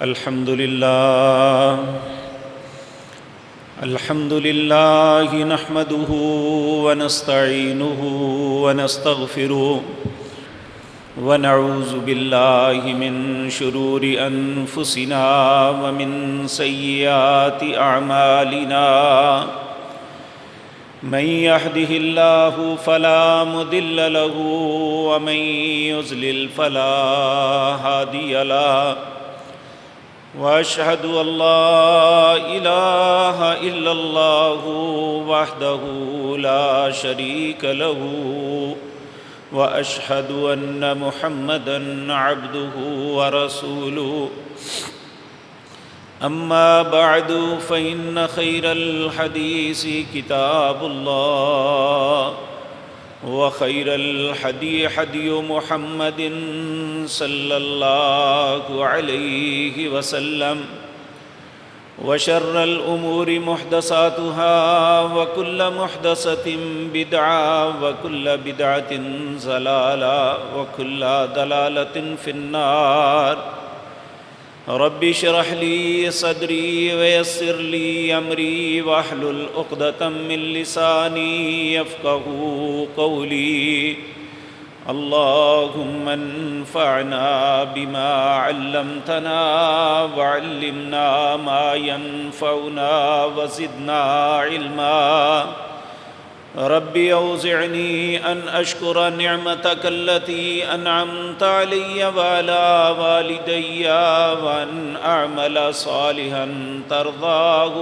الحمد لله نحمده ونستعينه ونستغفره ونعوذ بالله من شرور أنفسنا ومن سيئات أعمالنا من يهده الله فلا مضل له ومن يضلل فلا هادي له وأشهد أن لا إله إلا الله وحده لا شريك له وأشهد أن محمدًا عبده ورسوله أما بعد فإن خير الحديث كتاب الله وخير الهدي هدي محمد صلى الله عليه وسلم وشر الأمور محدثاتها وكل محدثة بدعة وكل بدعة ضلالة وكل ضلالة في النار رب اشرح لي صدري ويسر لي أمري واحلل عقدة من لساني يفقهوا قولي اللهم انفعنا بما علمتنا وعلمنا ما ينفعنا وزدنا علما رب أوزعني أن أشكر نعمتك التي أنعمت علي وعلى والدي وأن أعمل صالحا ترضاه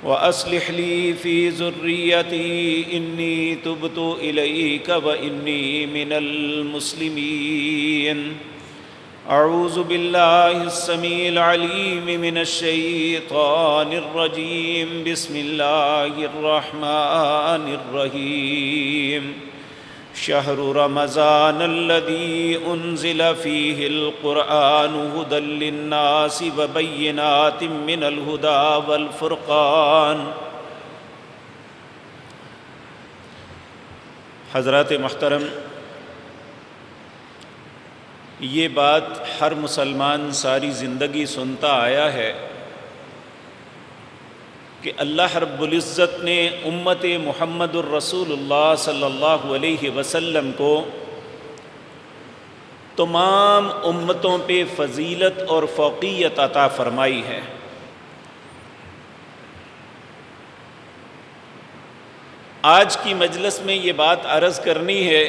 وأصلح لي في ذريتي إني تبت إليك وإني من المسلمين أعوذ بالله السميع العليم من الشيطان الرجيم بسم الله الرحمن الرحيم شهر رمضان الذي أنزل فيه القرآن هدى للناس وبينات من الهدى والفرقان۔ حضرات محترم، یہ بات ہر مسلمان ساری زندگی سنتا آیا ہے کہ اللہ رب العزت نے امت محمد الرسول اللہ صلی اللہ علیہ وسلم کو تمام امتوں پہ فضیلت اور فوقیت عطا فرمائی ہے۔ آج کی مجلس میں یہ بات عرض کرنی ہے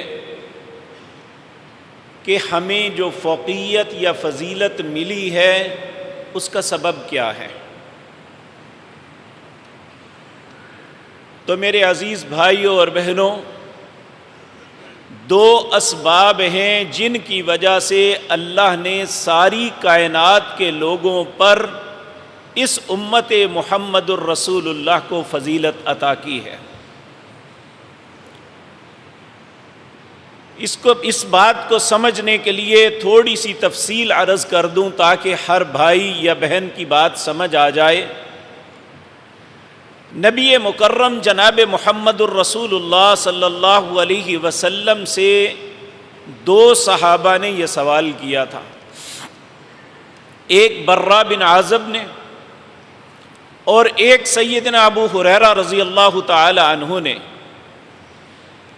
کہ ہمیں جو فوقیت یا فضیلت ملی ہے اس کا سبب کیا ہے۔ تو میرے عزیز بھائیوں اور بہنوں، دو اسباب ہیں جن کی وجہ سے اللہ نے ساری کائنات کے لوگوں پر اس امت محمد الرسول اللہ کو فضیلت عطا کی ہے۔ اس بات کو سمجھنے کے لیے تھوڑی سی تفصیل عرض کر دوں تاکہ ہر بھائی یا بہن کی بات سمجھ آ جائے۔ نبی مکرم جناب محمد الرسول اللہ صلی اللہ علیہ وسلم سے دو صحابہ نے یہ سوال کیا تھا، ایک برہ بن عازب نے اور ایک سیدنا ابو ہریرہ رضی اللہ تعالی عنہ نے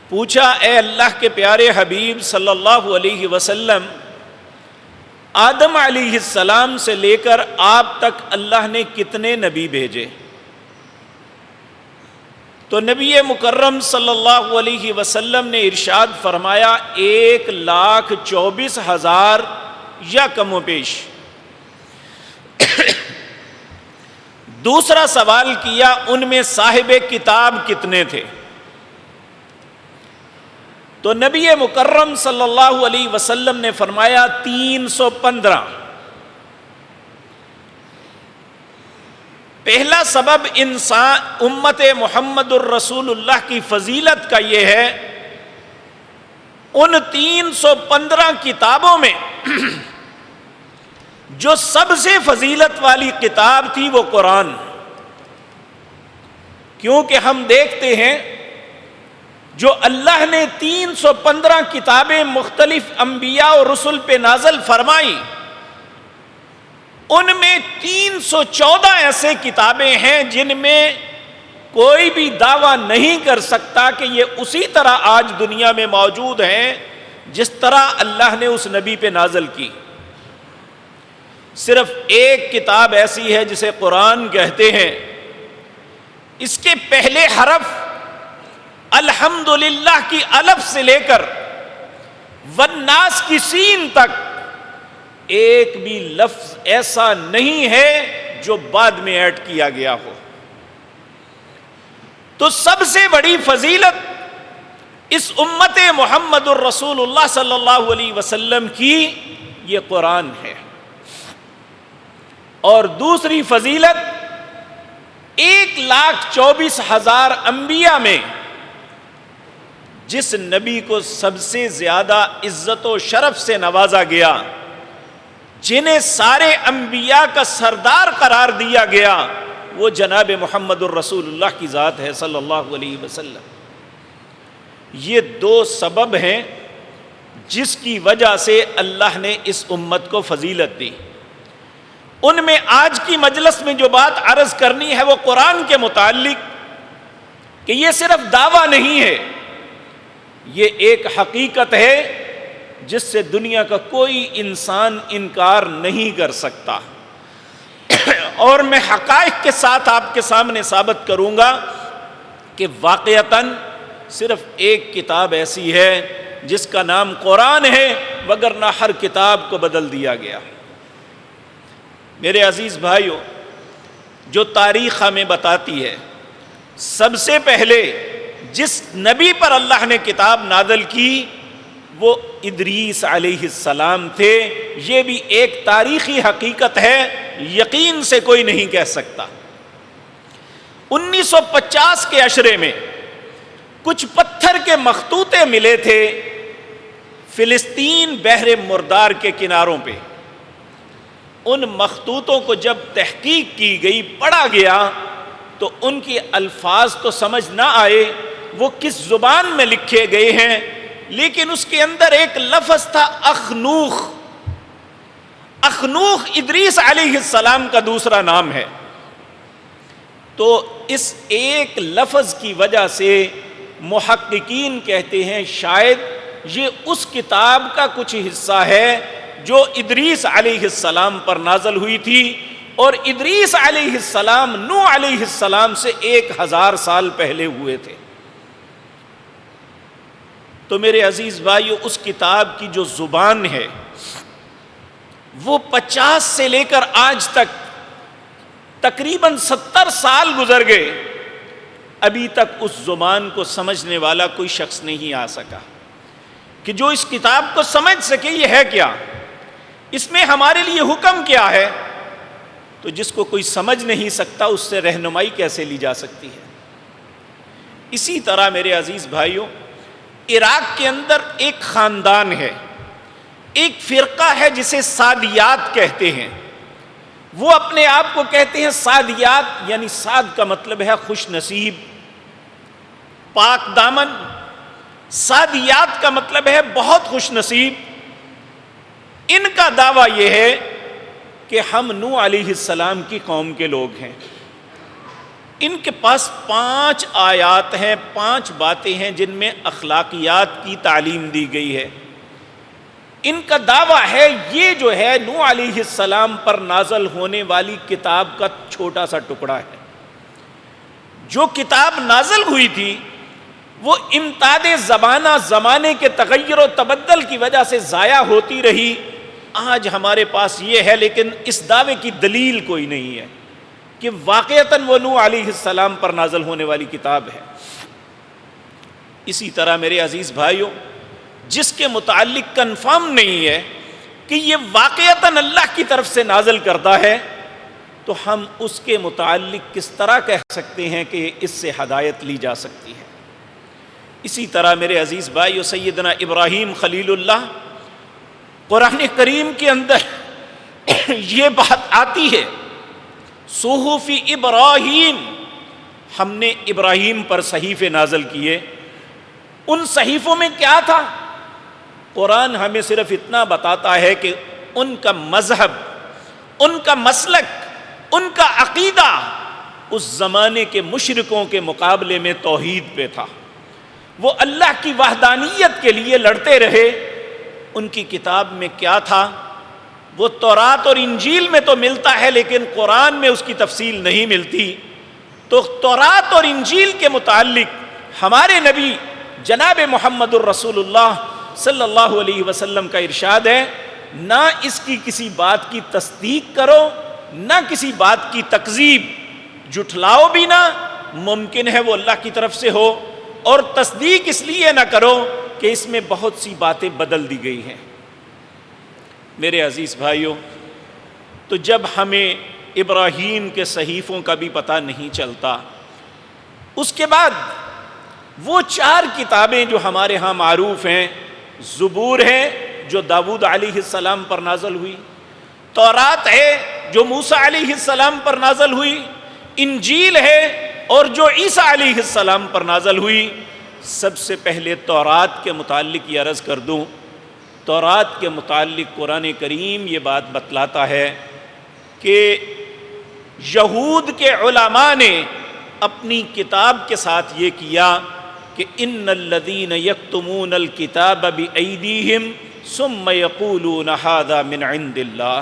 پوچھا، اے اللہ کے پیارے حبیب صلی اللہ علیہ وسلم، آدم علیہ السلام سے لے کر آپ تک اللہ نے کتنے نبی بھیجے؟ تو نبی مکرم صلی اللہ علیہ وسلم نے ارشاد فرمایا 1,24,000 یا کم و بیش۔ دوسرا سوال کیا، ان میں صاحب کتاب کتنے تھے؟ تو نبی مکرم صلی اللہ علیہ وسلم نے فرمایا 315۔ پہلا سبب انسان امت محمد الرسول اللہ کی فضیلت کا یہ ہے، ان 315 کتابوں میں جو سب سے فضیلت والی کتاب تھی وہ قرآن، کیونکہ ہم دیکھتے ہیں جو اللہ نے 315 کتابیں مختلف انبیاء اور رسل پہ نازل فرمائی، ان میں 314 ایسے کتابیں ہیں جن میں کوئی بھی دعویٰ نہیں کر سکتا کہ یہ اسی طرح آج دنیا میں موجود ہیں جس طرح اللہ نے اس نبی پہ نازل کی۔ صرف ایک کتاب ایسی ہے جسے قرآن کہتے ہیں، اس کے پہلے حرف الحمدللہ کی الف سے لے کر والناس کی سین تک ایک بھی لفظ ایسا نہیں ہے جو بعد میں ایڈ کیا گیا ہو۔ تو سب سے بڑی فضیلت اس امت محمد الرسول اللہ صلی اللہ علیہ وسلم کی یہ قرآن ہے، اور دوسری فضیلت 1,24,000 انبیاء میں جس نبی کو سب سے زیادہ عزت و شرف سے نوازا گیا، جنہیں سارے انبیاء کا سردار قرار دیا گیا، وہ جناب محمد الرسول اللہ کی ذات ہے صلی اللہ علیہ وسلم۔ یہ دو سبب ہیں جس کی وجہ سے اللہ نے اس امت کو فضیلت دی۔ ان میں آج کی مجلس میں جو بات عرض کرنی ہے وہ قرآن کے متعلق، کہ یہ صرف دعویٰ نہیں ہے، یہ ایک حقیقت ہے جس سے دنیا کا کوئی انسان انکار نہیں کر سکتا، اور میں حقائق کے ساتھ آپ کے سامنے ثابت کروں گا کہ واقعتاً صرف ایک کتاب ایسی ہے جس کا نام قرآن ہے، وگرنہ ہر کتاب کو بدل دیا گیا۔ میرے عزیز بھائیو، جو تاریخ ہمیں بتاتی ہے سب سے پہلے جس نبی پر اللہ نے کتاب نازل کی وہ ادریس علیہ السلام تھے۔ یہ بھی ایک تاریخی حقیقت ہے، یقین سے کوئی نہیں کہہ سکتا۔ 1950 کے عشرے میں کچھ پتھر کے مخطوطے ملے تھے فلسطین بحر مردار کے کناروں پہ۔ ان مخطوطوں کو جب تحقیق کی گئی، پڑھا گیا، تو ان کے الفاظ تو سمجھ نہ آئے وہ کس زبان میں لکھے گئے ہیں، لیکن اس کے اندر ایک لفظ تھا اخنوخ۔ اخنوخ ادریس علیہ السلام کا دوسرا نام ہے۔ تو اس ایک لفظ کی وجہ سے محققین کہتے ہیں شاید یہ اس کتاب کا کچھ حصہ ہے جو ادریس علیہ السلام پر نازل ہوئی تھی، اور ادریس علیہ السلام نوح علیہ السلام سے 1000 سال پہلے ہوئے تھے۔ تو میرے عزیز بھائیو، اس کتاب کی جو زبان ہے وہ 50 سے لے کر آج تک تقریباً 70 سال گزر گئے، ابھی تک اس زبان کو سمجھنے والا کوئی شخص نہیں آ سکا کہ جو اس کتاب کو سمجھ سکے یہ ہے کیا، اس میں ہمارے لیے حکم کیا ہے۔ تو جس کو کوئی سمجھ نہیں سکتا اس سے رہنمائی کیسے لی جا سکتی ہے۔ اسی طرح میرے عزیز بھائیوں، عراق کے اندر ایک خاندان ہے، ایک فرقہ ہے جسے سعدیات کہتے ہیں۔ وہ اپنے آپ کو کہتے ہیں سعدیات، یعنی سعد کا مطلب ہے خوش نصیب، پاک دامن۔ سعدیات کا مطلب ہے بہت خوش نصیب۔ ان کا دعویٰ یہ ہے کہ ہم نوح علیہ السلام کی قوم کے لوگ ہیں۔ ان کے پاس 5 آیات ہیں، 5 باتیں ہیں جن میں اخلاقیات کی تعلیم دی گئی ہے۔ ان کا دعویٰ ہے یہ جو ہے نوح علیہ السلام پر نازل ہونے والی کتاب کا چھوٹا سا ٹکڑا ہے۔ جو کتاب نازل ہوئی تھی وہ امتداد زمانہ، زمانے کے تغیر و تبدل کی وجہ سے ضائع ہوتی رہی۔ آج ہمارے پاس یہ ہے، لیکن اس دعوے کی دلیل کوئی نہیں ہے کہ واقعتاً وہ نوح علیہ السلام پر نازل ہونے والی کتاب ہے۔ اسی طرح میرے عزیز بھائیوں، جس کے متعلق کنفرم نہیں ہے کہ یہ واقعتاً اللہ کی طرف سے نازل کردہ ہے، تو ہم اس کے متعلق کس طرح کہہ سکتے ہیں کہ اس سے ہدایت لی جا سکتی ہے۔ اسی طرح میرے عزیز بھائیو، سیدنا ابراہیم خلیل اللہ، قرآن کریم کے اندر یہ بات آتی ہے، صحف ابراہیم، ہم نے ابراہیم پر صحیفے نازل کیے۔ ان صحیفوں میں کیا تھا؟ قرآن ہمیں صرف اتنا بتاتا ہے کہ ان کا مذہب، ان کا مسلک، ان کا عقیدہ اس زمانے کے مشرکوں کے مقابلے میں توحید پہ تھا۔ وہ اللہ کی وحدانیت کے لیے لڑتے رہے۔ ان کی کتاب میں کیا تھا؟ وہ تورات اور انجیل میں تو ملتا ہے لیکن قرآن میں اس کی تفصیل نہیں ملتی۔ تو تورات اور انجیل کے متعلق ہمارے نبی جناب محمد الرسول اللہ صلی اللہ علیہ وسلم کا ارشاد ہے، نہ اس کی کسی بات کی تصدیق کرو، نہ کسی بات کی تکذیب، جھٹلاؤ بھی نہ، ممکن ہے وہ اللہ کی طرف سے ہو، اور تصدیق اس لیے نہ کرو کہ اس میں بہت سی باتیں بدل دی گئی ہیں۔ میرے عزیز بھائیوں، تو جب ہمیں ابراہیم کے صحیفوں کا بھی پتہ نہیں چلتا، اس کے بعد وہ 4 کتابیں جو ہمارے ہاں معروف ہیں، زبور ہے جو داؤد علیہ السلام پر نازل ہوئی، تورات ہے جو موسیٰ علیہ السلام پر نازل ہوئی، انجیل ہے اور جو عیسیٰ علیہ السلام پر نازل ہوئی۔ سب سے پہلے تورات کے متعلق یہ عرض کر دوں، تورات کے متعلق قرآن کریم یہ بات بتلاتا ہے کہ یہود کے علماء نے اپنی کتاب کے ساتھ یہ کیا کہ ان الذین یکتمون الکتاب بایدیہم ثم یقولون ھذا من عند اللہ،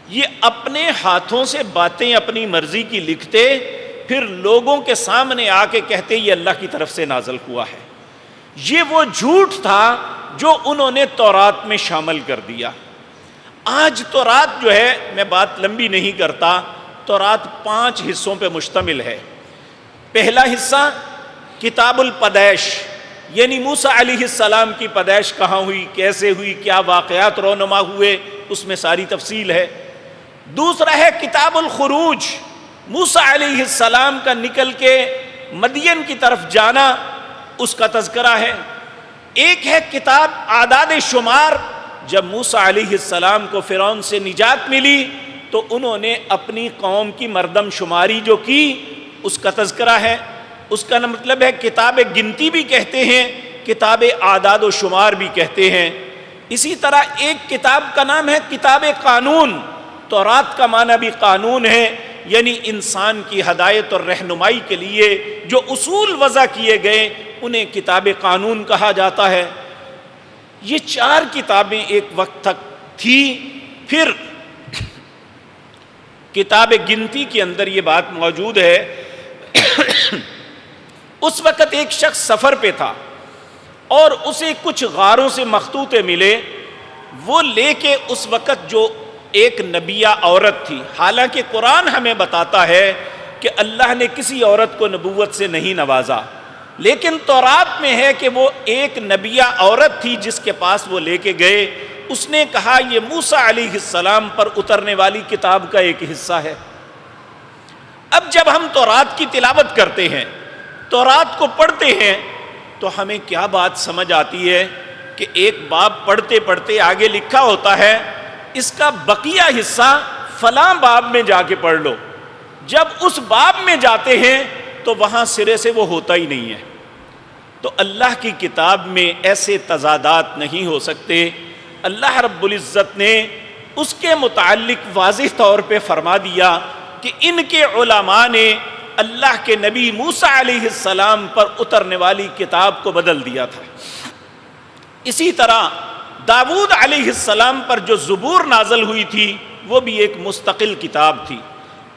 یہ اپنے ہاتھوں سے باتیں اپنی مرضی کی لکھتے، پھر لوگوں کے سامنے آ کے کہتے یہ اللہ کی طرف سے نازل ہوا ہے۔ یہ وہ جھوٹ تھا جو انہوں نے تورات میں شامل کر دیا۔ آج تورات جو ہے، میں بات لمبی نہیں کرتا، تورات 5 حصوں پہ مشتمل ہے۔ پہلا حصہ کتاب الپدیش، یعنی موسیٰ علیہ السلام کی پیدائش کہاں ہوئی، کیسے ہوئی، کیا واقعات رونما ہوئے، اس میں ساری تفصیل ہے۔ دوسرا ہے کتاب الخروج، موسیٰ علیہ السلام کا نکل کے مدین کی طرف جانا، اس کا تذکرہ ہے۔ ایک ہے کتاب اعداد شمار، جب موسیٰ علیہ السلام کو فرعون سے نجات ملی تو انہوں نے اپنی قوم کی مردم شماری جو کی، اس کا تذکرہ ہے۔ اس کا مطلب ہے کتاب گنتی بھی کہتے ہیں، کتاب اعداد و شمار بھی کہتے ہیں۔ اسی طرح ایک کتاب کا نام ہے کتاب قانون، تورات کا معنی بھی قانون ہے، یعنی انسان کی ہدایت اور رہنمائی کے لیے جو اصول وضع کیے گئے انہیں کتاب قانون کہا جاتا ہے۔ یہ 4 کتابیں ایک وقت تک تھی۔ پھر کتاب گنتی کے اندر یہ بات موجود ہے، اس وقت ایک شخص سفر پہ تھا اور اسے کچھ غاروں سے مخطوطے ملے، وہ لے کے اس وقت جو ایک نبیہ عورت تھی، حالانکہ قرآن ہمیں بتاتا ہے کہ اللہ نے کسی عورت کو نبوت سے نہیں نوازا، لیکن تورات میں ہے کہ وہ ایک نبیہ عورت تھی جس کے پاس وہ لے کے گئے۔ اس نے کہا یہ موسیٰ علیہ السلام پر اترنے والی کتاب کا ایک حصہ ہے۔ اب جب ہم تورات کی تلاوت کرتے ہیں، تورات کو پڑھتے ہیں، تو ہمیں کیا بات سمجھ آتی ہے کہ ایک باب پڑھتے پڑھتے آگے لکھا ہوتا ہے اس کا بقیہ حصہ فلاں باب میں جا کے پڑھ لو۔ جب اس باب میں جاتے ہیں تو وہاں سرے سے وہ ہوتا ہی نہیں ہے۔ تو اللہ کی کتاب میں ایسے تضادات نہیں ہو سکتے۔ اللہ رب العزت نے اس کے متعلق واضح طور پہ فرما دیا کہ ان کے علماء نے اللہ کے نبی موسیٰ علیہ السلام پر اترنے والی کتاب کو بدل دیا تھا۔ اسی طرح داؤد علیہ السلام پر جو زبور نازل ہوئی تھی وہ بھی ایک مستقل کتاب تھی۔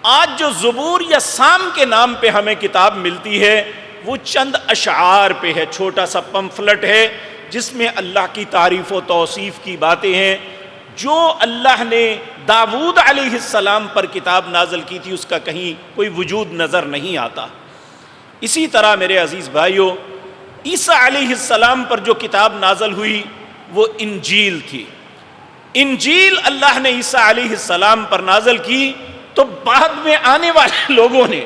آج جو زبور یا سام کے نام پہ ہمیں کتاب ملتی ہے وہ چند اشعار پہ ہے، چھوٹا سا پمفلٹ ہے جس میں اللہ کی تعریف و توصیف کی باتیں ہیں۔ جو اللہ نے داؤد علیہ السلام پر کتاب نازل کی تھی اس کا کہیں کوئی وجود نظر نہیں آتا۔ اسی طرح میرے عزیز بھائیوں، عیسیٰ علیہ السلام پر جو کتاب نازل ہوئی وہ انجیل تھی۔ انجیل اللہ نے عیسیٰ علیہ السلام پر نازل کی تو بعد میں آنے والے لوگوں نے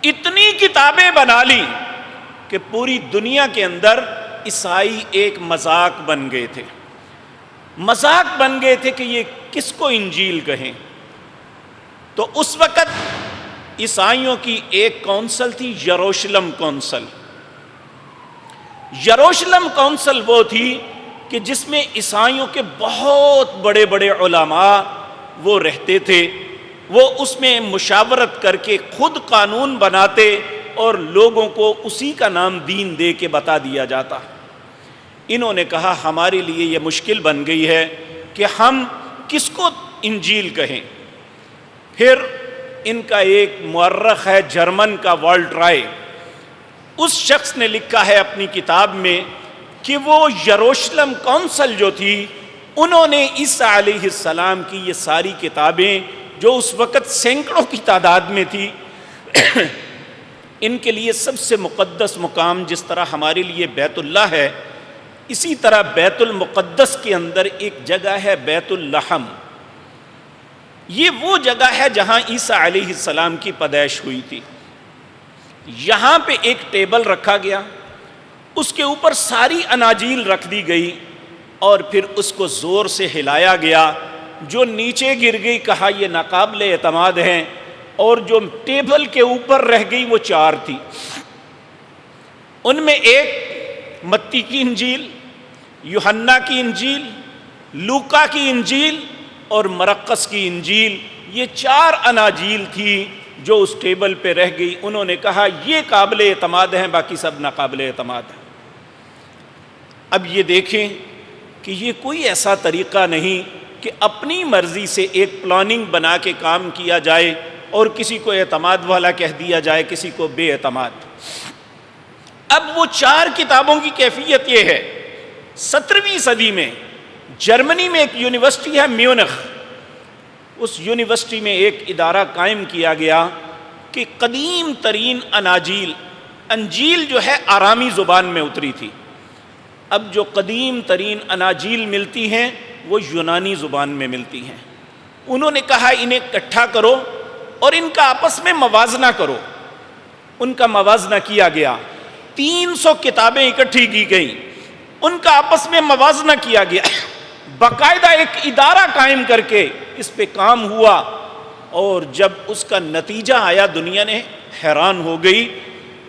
اتنی کتابیں بنا لی کہ پوری دنیا کے اندر عیسائی ایک مذاق بن گئے تھے۔ مذاق بن گئے تھے کہ یہ کس کو انجیل کہیں۔ تو اس وقت عیسائیوں کی ایک کونسل تھی، یروشلم کونسل۔ یروشلم کونسل وہ تھی کہ جس میں عیسائیوں کے بہت بڑے بڑے علماء وہ رہتے تھے، وہ اس میں مشاورت کر کے خود قانون بناتے اور لوگوں کو اسی کا نام دین دے کے بتا دیا جاتا۔ انہوں نے کہا ہمارے لیے یہ مشکل بن گئی ہے کہ ہم کس کو انجیل کہیں۔ پھر ان کا ایک مورخ ہے جرمن کا والٹرائے، اس شخص نے لکھا ہے اپنی کتاب میں کہ وہ یروشلم کونسل جو تھی، انہوں نے عیسیٰ علیہ السلام کی یہ ساری کتابیں جو اس وقت سینکڑوں کی تعداد میں تھی، ان کے لیے سب سے مقدس مقام جس طرح ہمارے لیے بیت اللہ ہے، اسی طرح بیت المقدس کے اندر ایک جگہ ہے بیت اللحم۔ یہ وہ جگہ ہے جہاں عیسیٰ علیہ السلام کی پیدائش ہوئی تھی۔ یہاں پہ ایک ٹیبل رکھا گیا، اس کے اوپر ساری اناجیل رکھ دی گئی اور پھر اس کو زور سے ہلایا گیا، جو نیچے گر گئی کہا یہ ناقابل اعتماد ہیں، اور جو ٹیبل کے اوپر رہ گئی وہ 4 تھی۔ ان میں ایک متی کی انجیل، یوحنا کی انجیل، لوکا کی انجیل اور مرقس کی انجیل، یہ 4 اناجیل تھی جو اس ٹیبل پہ رہ گئی۔ انہوں نے کہا یہ قابل اعتماد ہیں، باقی سب ناقابل اعتماد ہیں۔ اب یہ دیکھیں کہ یہ کوئی ایسا طریقہ نہیں کہ اپنی مرضی سے ایک پلاننگ بنا کے کام کیا جائے اور کسی کو اعتماد والا کہہ دیا جائے، کسی کو بے اعتماد۔ اب وہ 4 کتابوں کی کیفیت یہ ہے، 17ویں صدی میں جرمنی میں ایک یونیورسٹی ہے میونخ، اس یونیورسٹی میں ایک ادارہ قائم کیا گیا کہ قدیم ترین انجیل جو ہے آرامی زبان میں اتری تھی، اب جو قدیم ترین اناجیل ملتی ہیں وہ یونانی زبان میں ملتی ہیں۔ انہوں نے کہا انہیں اکٹھا کرو اور ان کا آپس میں موازنہ کرو۔ ان کا موازنہ کیا گیا، 300 کتابیں اکٹھی کی گئیں، ان کا آپس میں موازنہ کیا گیا، باقاعدہ ایک ادارہ قائم کر کے اس پہ کام ہوا، اور جب اس کا نتیجہ آیا دنیا نے حیران ہو گئی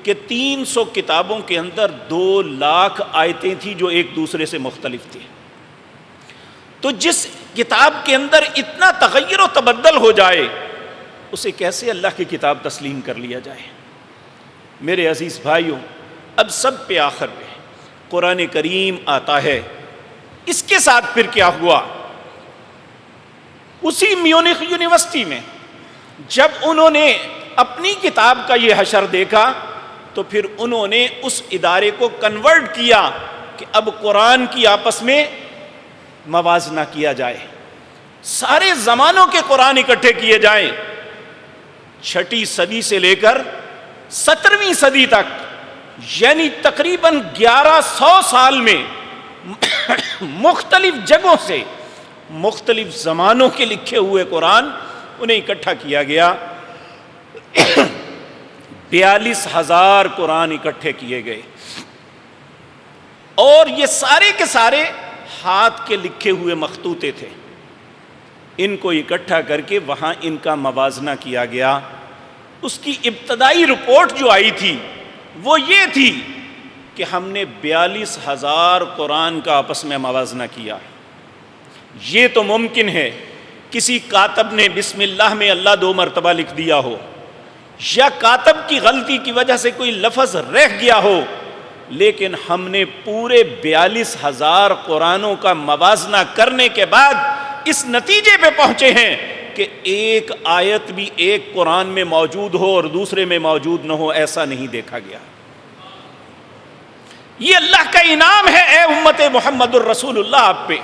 کہ 300 کتابوں کے اندر 2 لاکھ آیتیں تھیں جو ایک دوسرے سے مختلف تھیں۔ تو جس کتاب کے اندر اتنا تغیر و تبدل ہو جائے اسے کیسے اللہ کی کتاب تسلیم کر لیا جائے؟ میرے عزیز بھائیوں، اب سب پہ آخر پہ قرآن کریم آتا ہے۔ اس کے ساتھ پھر کیا ہوا؟ اسی میونخ یونیورسٹی میں جب انہوں نے اپنی کتاب کا یہ حشر دیکھا تو پھر انہوں نے اس ادارے کو کنورٹ کیا کہ اب قرآن کی آپس میں موازنہ کیا جائے، سارے زمانوں کے قرآن اکٹھے کیے جائیں، 6 صدی سے لے کر 17ویں صدی تک، یعنی تقریباً 1100 سال میں مختلف جگہوں سے مختلف زمانوں کے لکھے ہوئے قرآن انہیں اکٹھا کیا گیا۔ 42,000 قرآن اکٹھے کیے گئے، اور یہ سارے کے سارے ہاتھ کے لکھے ہوئے مخطوطے تھے۔ ان کو اکٹھا کر کے وہاں ان کا موازنہ کیا گیا۔ اس کی ابتدائی رپورٹ جو آئی تھی وہ یہ تھی کہ ہم نے 42,000 قرآن کا آپس میں موازنہ کیا۔ یہ تو ممکن ہے کسی کاتب نے بسم اللہ میں اللہ 2 مرتبہ لکھ دیا ہو، یا کاتب کی غلطی کی وجہ سے کوئی لفظ رہ گیا ہو، لیکن ہم نے پورے 42,000 قرآنوں کا موازنہ کرنے کے بعد اس نتیجے پہ پہنچے ہیں کہ ایک آیت بھی ایک قرآن میں موجود ہو اور دوسرے میں موجود نہ ہو، ایسا نہیں دیکھا گیا۔ یہ اللہ کا انعام ہے اے امت محمد الرسول اللہ آپ پہ۔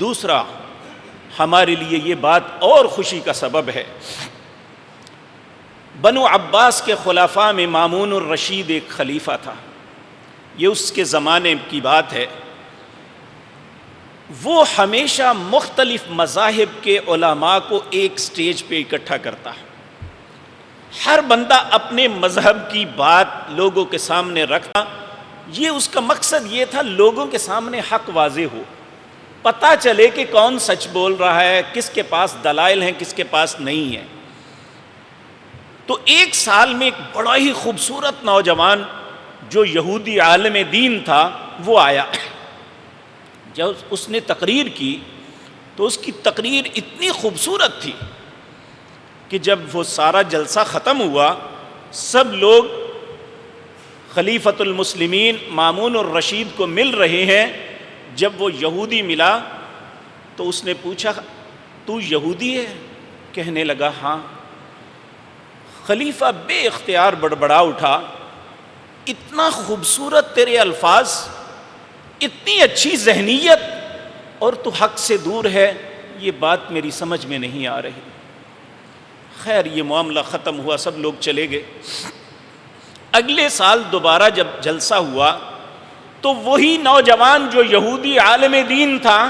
دوسرا، ہمارے لیے یہ بات اور خوشی کا سبب ہے، بنو عباس کے خلفاء میں مامون الرشید ایک خلیفہ تھا، یہ اس کے زمانے کی بات ہے۔ وہ ہمیشہ مختلف مذاہب کے علماء کو ایک سٹیج پہ اکٹھا کرتا، ہر بندہ اپنے مذہب کی بات لوگوں کے سامنے رکھتا۔ یہ اس کا مقصد یہ تھا لوگوں کے سامنے حق واضح ہو، پتہ چلے کہ کون سچ بول رہا ہے، کس کے پاس دلائل ہیں، کس کے پاس نہیں ہے۔ تو ایک سال میں ایک بڑا ہی خوبصورت نوجوان جو یہودی عالم دین تھا وہ آیا. جب اس نے تقریر کی تو اس کی تقریر اتنی خوبصورت تھی کہ جب وہ سارا جلسہ ختم ہوا، سب لوگ خلیفۃ المسلمین مامون الرشید کو مل رہے ہیں. جب وہ یہودی ملا تو اس نے پوچھا تو یہودی ہے؟ کہنے لگا ہاں. خلیفہ بے اختیار بڑبڑا اٹھا، اتنا خوبصورت تیرے الفاظ، اتنی اچھی ذہنیت، اور تو حق سے دور ہے، یہ بات میری سمجھ میں نہیں آ رہی. خیر یہ معاملہ ختم ہوا، سب لوگ چلے گئے. اگلے سال دوبارہ جب جلسہ ہوا تو وہی نوجوان جو یہودی عالم دین تھا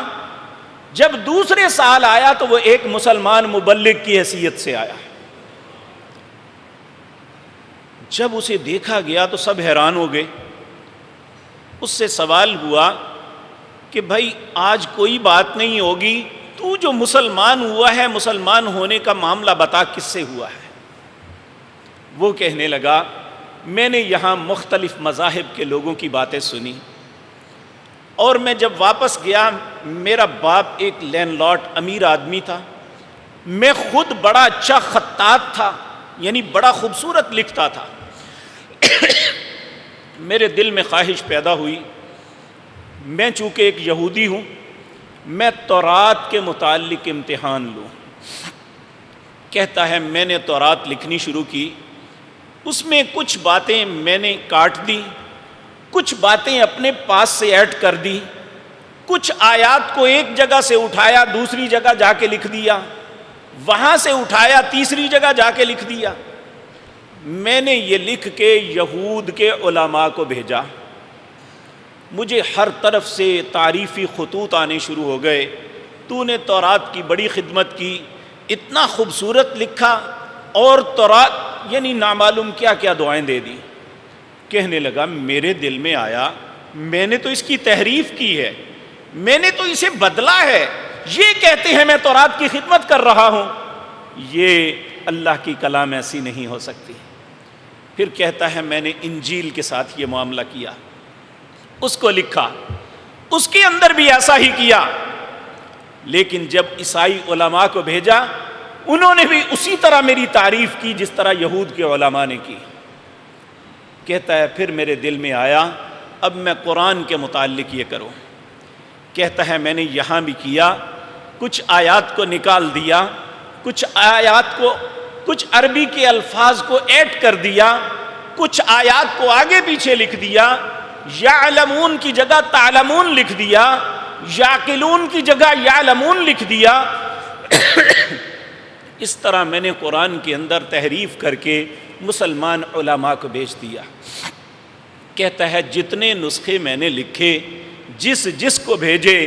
جب دوسرے سال آیا تو وہ ایک مسلمان مبلغ کی حیثیت سے آیا. جب اسے دیکھا گیا تو سب حیران ہو گئے. اس سے سوال ہوا کہ بھائی آج کوئی بات نہیں ہوگی، تو جو مسلمان ہوا ہے مسلمان ہونے کا معاملہ بتا کس سے ہوا ہے؟ وہ کہنے لگا میں نے یہاں مختلف مذاہب کے لوگوں کی باتیں سنی، اور میں جب واپس گیا میرا باپ ایک لینڈ لارڈ امیر آدمی تھا، میں خود بڑا اچھا خطاط تھا، یعنی بڑا خوبصورت لکھتا تھا. میرے دل میں خواہش پیدا ہوئی میں چونکہ ایک یہودی ہوں، میں تورات کے متعلق امتحان لوں. کہتا ہے میں نے تورات لکھنی شروع کی، اس میں کچھ باتیں میں نے کاٹ دی، کچھ باتیں اپنے پاس سے ایڈ کر دی، کچھ آیات کو ایک جگہ سے اٹھایا دوسری جگہ جا کے لکھ دیا، وہاں سے اٹھایا تیسری جگہ جا کے لکھ دیا. میں نے یہ لکھ کے یہود کے علماء کو بھیجا. مجھے ہر طرف سے تعریفی خطوط آنے شروع ہو گئے، تو نے تورات کی بڑی خدمت کی، اتنا خوبصورت لکھا، اور تورات یعنی نامعلوم کیا کیا دعائیں دے دی. کہنے لگا میرے دل میں آیا میں نے تو اس کی تحریف کی ہے، میں نے تو اسے بدلا ہے. یہ کہتے ہیں میں تورات کی خدمت کر رہا ہوں، یہ اللہ کی کلام ایسی نہیں ہو سکتی. پھر کہتا ہے میں نے انجیل کے ساتھ یہ معاملہ کیا، اس کو لکھا، اس کے اندر بھی ایسا ہی کیا. لیکن جب عیسائی علماء کو بھیجا انہوں نے بھی اسی طرح میری تعریف کی جس طرح یہود کے علماء نے کی. کہتا ہے پھر میرے دل میں آیا اب میں قرآن کے متعلق یہ کروں. کہتا ہے میں نے یہاں بھی کیا، کچھ آیات کو نکال دیا، کچھ آیات کو، کچھ عربی کے الفاظ کو ایڈ کر دیا، کچھ آیات کو آگے پیچھے لکھ دیا، یعلمون کی جگہ تعلمون لکھ دیا، یعقلون کی جگہ یعلمون لکھ دیا. اس طرح میں نے قرآن کے اندر تحریف کر کے مسلمان علماء کو بھیج دیا. کہتا ہے جتنے نسخے میں نے لکھے جس کو بھیجے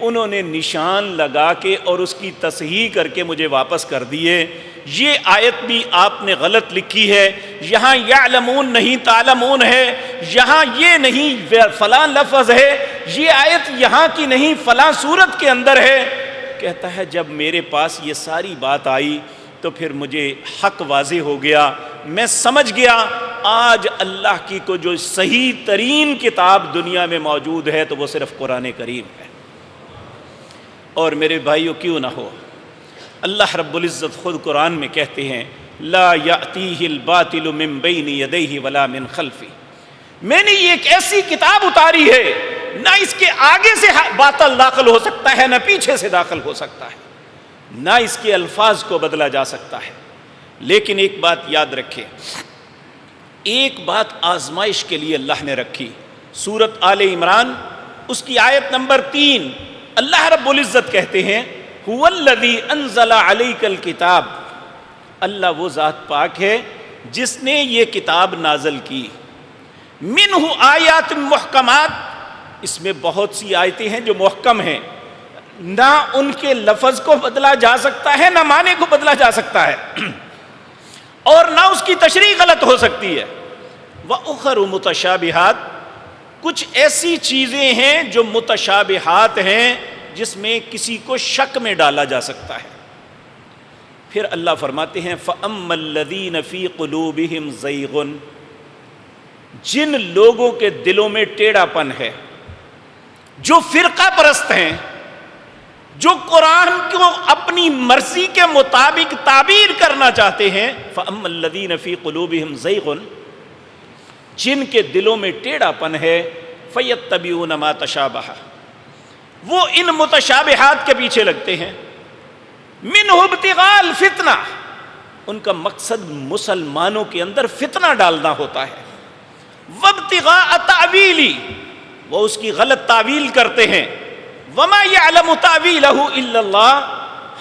انہوں نے نشان لگا کے اور اس کی تصحیح کر کے مجھے واپس کر دیے. یہ آیت بھی آپ نے غلط لکھی ہے، یہاں یعلمون نہیں تعلمون ہے، یہاں یہ نہیں فلاں لفظ ہے، یہ آیت یہاں کی نہیں فلاں صورت کے اندر ہے. کہتا ہے جب میرے پاس یہ ساری بات آئی تو پھر مجھے حق واضح ہو گیا، میں سمجھ گیا آج اللہ کی کو جو صحیح ترین کتاب دنیا میں موجود ہے تو وہ صرف قرآن کریم ہے. اور میرے بھائیوں کیوں نہ ہو، اللہ رب العزت خود قرآن میں کہتے ہیں لا یأتیہ الباطل من بین یدیہ ولا من خلفہ. میں نے یہ ایک ایسی کتاب اتاری ہے نہ اس کے آگے سے باطل داخل ہو سکتا ہے نہ پیچھے سے داخل ہو سکتا ہے، نہ اس کے الفاظ کو بدلا جا سکتا ہے. لیکن ایک بات یاد رکھیں، ایک بات آزمائش کے لیے اللہ نے رکھی. سورۃ آل عمران اس کی آیت نمبر 3 اللہ رب العزت کہتے ہیں هو الذی انزل علیک الکتاب. اللہ وہ ذات پاک ہے جس نے یہ کتاب نازل کی. منہ آیات محکمات، اس میں بہت سی آیتیں ہیں جو محکم ہیں، نہ ان کے لفظ کو بدلا جا سکتا ہے نہ معنی کو بدلا جا سکتا ہے اور نہ اس کی تشریح غلط ہو سکتی ہے. وَأُخَرُ مُتَشَابِهَاتٌ، کچھ ایسی چیزیں ہیں جو متشابہات ہیں جس میں کسی کو شک میں ڈالا جا سکتا ہے. پھر اللہ فرماتے ہیں فَأَمَّا الَّذِينَ فِي قُلُوبِهِمْ زَيْغٌ، جن لوگوں کے دلوں میں ٹیڑھا پن ہے، جو فرقہ پرست ہیں، جو قرآن کو اپنی مرضی کے مطابق تعبیر کرنا چاہتے ہیں، فَأَمَّا الَّذِينَ فِي قُلُوبِهِمْ زَيْغٌ، جن کے دلوں میں ٹیڑھا پن ہے، فَيَتَّبِعُونَ مَا تَشَابَهَ، وہ ان متشابہات کے پیچھے لگتے ہیں، مِنْهُ ابْتِغَاءَ الْفِتْنَةِ، ان کا مقصد مسلمانوں کے اندر فتنہ ڈالنا ہوتا ہے، وَابْتِغَاءَ تَعْوِيلِ، وہ اس کی غلط تعویل کرتے ہیں، وَمَا يَعْلَمُ تَعْوِيلَهُ إِلَّا اللَّهُ،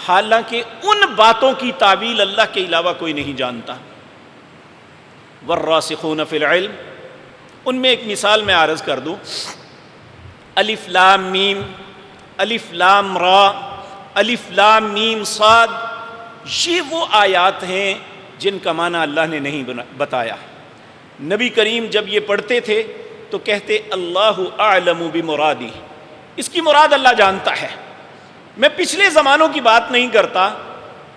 حالانکہ ان باتوں کی تعویل اللہ کے علاوہ کوئی نہیں جانتا۔ وَالرَّاسِخُونَ فِي الْعِلْمِ، ان میں ایک مثال میں عرض کر دوں، الف لام میم، الف لام را، الف لام میم صاد، یہ وہ آیات ہیں جن کا معنی اللہ نے نہیں بتایا۔ نبی کریم جب یہ پڑھتے تھے تو کہتے اللہ اعلم بمرادی، اس کی مراد اللہ جانتا ہے۔ میں پچھلے زمانوں کی بات نہیں کرتا،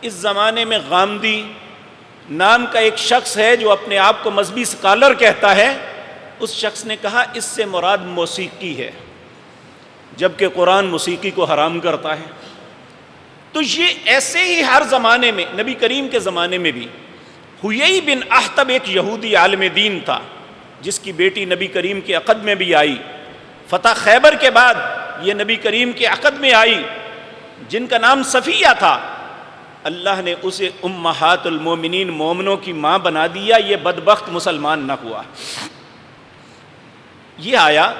اس زمانے میں غامدی نام کا ایک شخص ہے جو اپنے آپ کو مذہبی اسکالر کہتا ہے، اس شخص نے کہا اس سے مراد موسیقی ہے، جبکہ قرآن موسیقی کو حرام کرتا ہے۔ تو یہ ایسے ہی ہر زمانے میں، نبی کریم کے زمانے میں بھی حیی بن احتب ایک یہودی عالم دین تھا، جس کی بیٹی نبی کریم کے عقد میں بھی آئی، فتح خیبر کے بعد یہ نبی کریم کے عقد میں آئی، جن کا نام صفیہ تھا۔ اللہ نے اسے امہات المومنین، مومنوں کی ماں بنا دیا، یہ بدبخت مسلمان نہ ہوا۔ یہ آیا،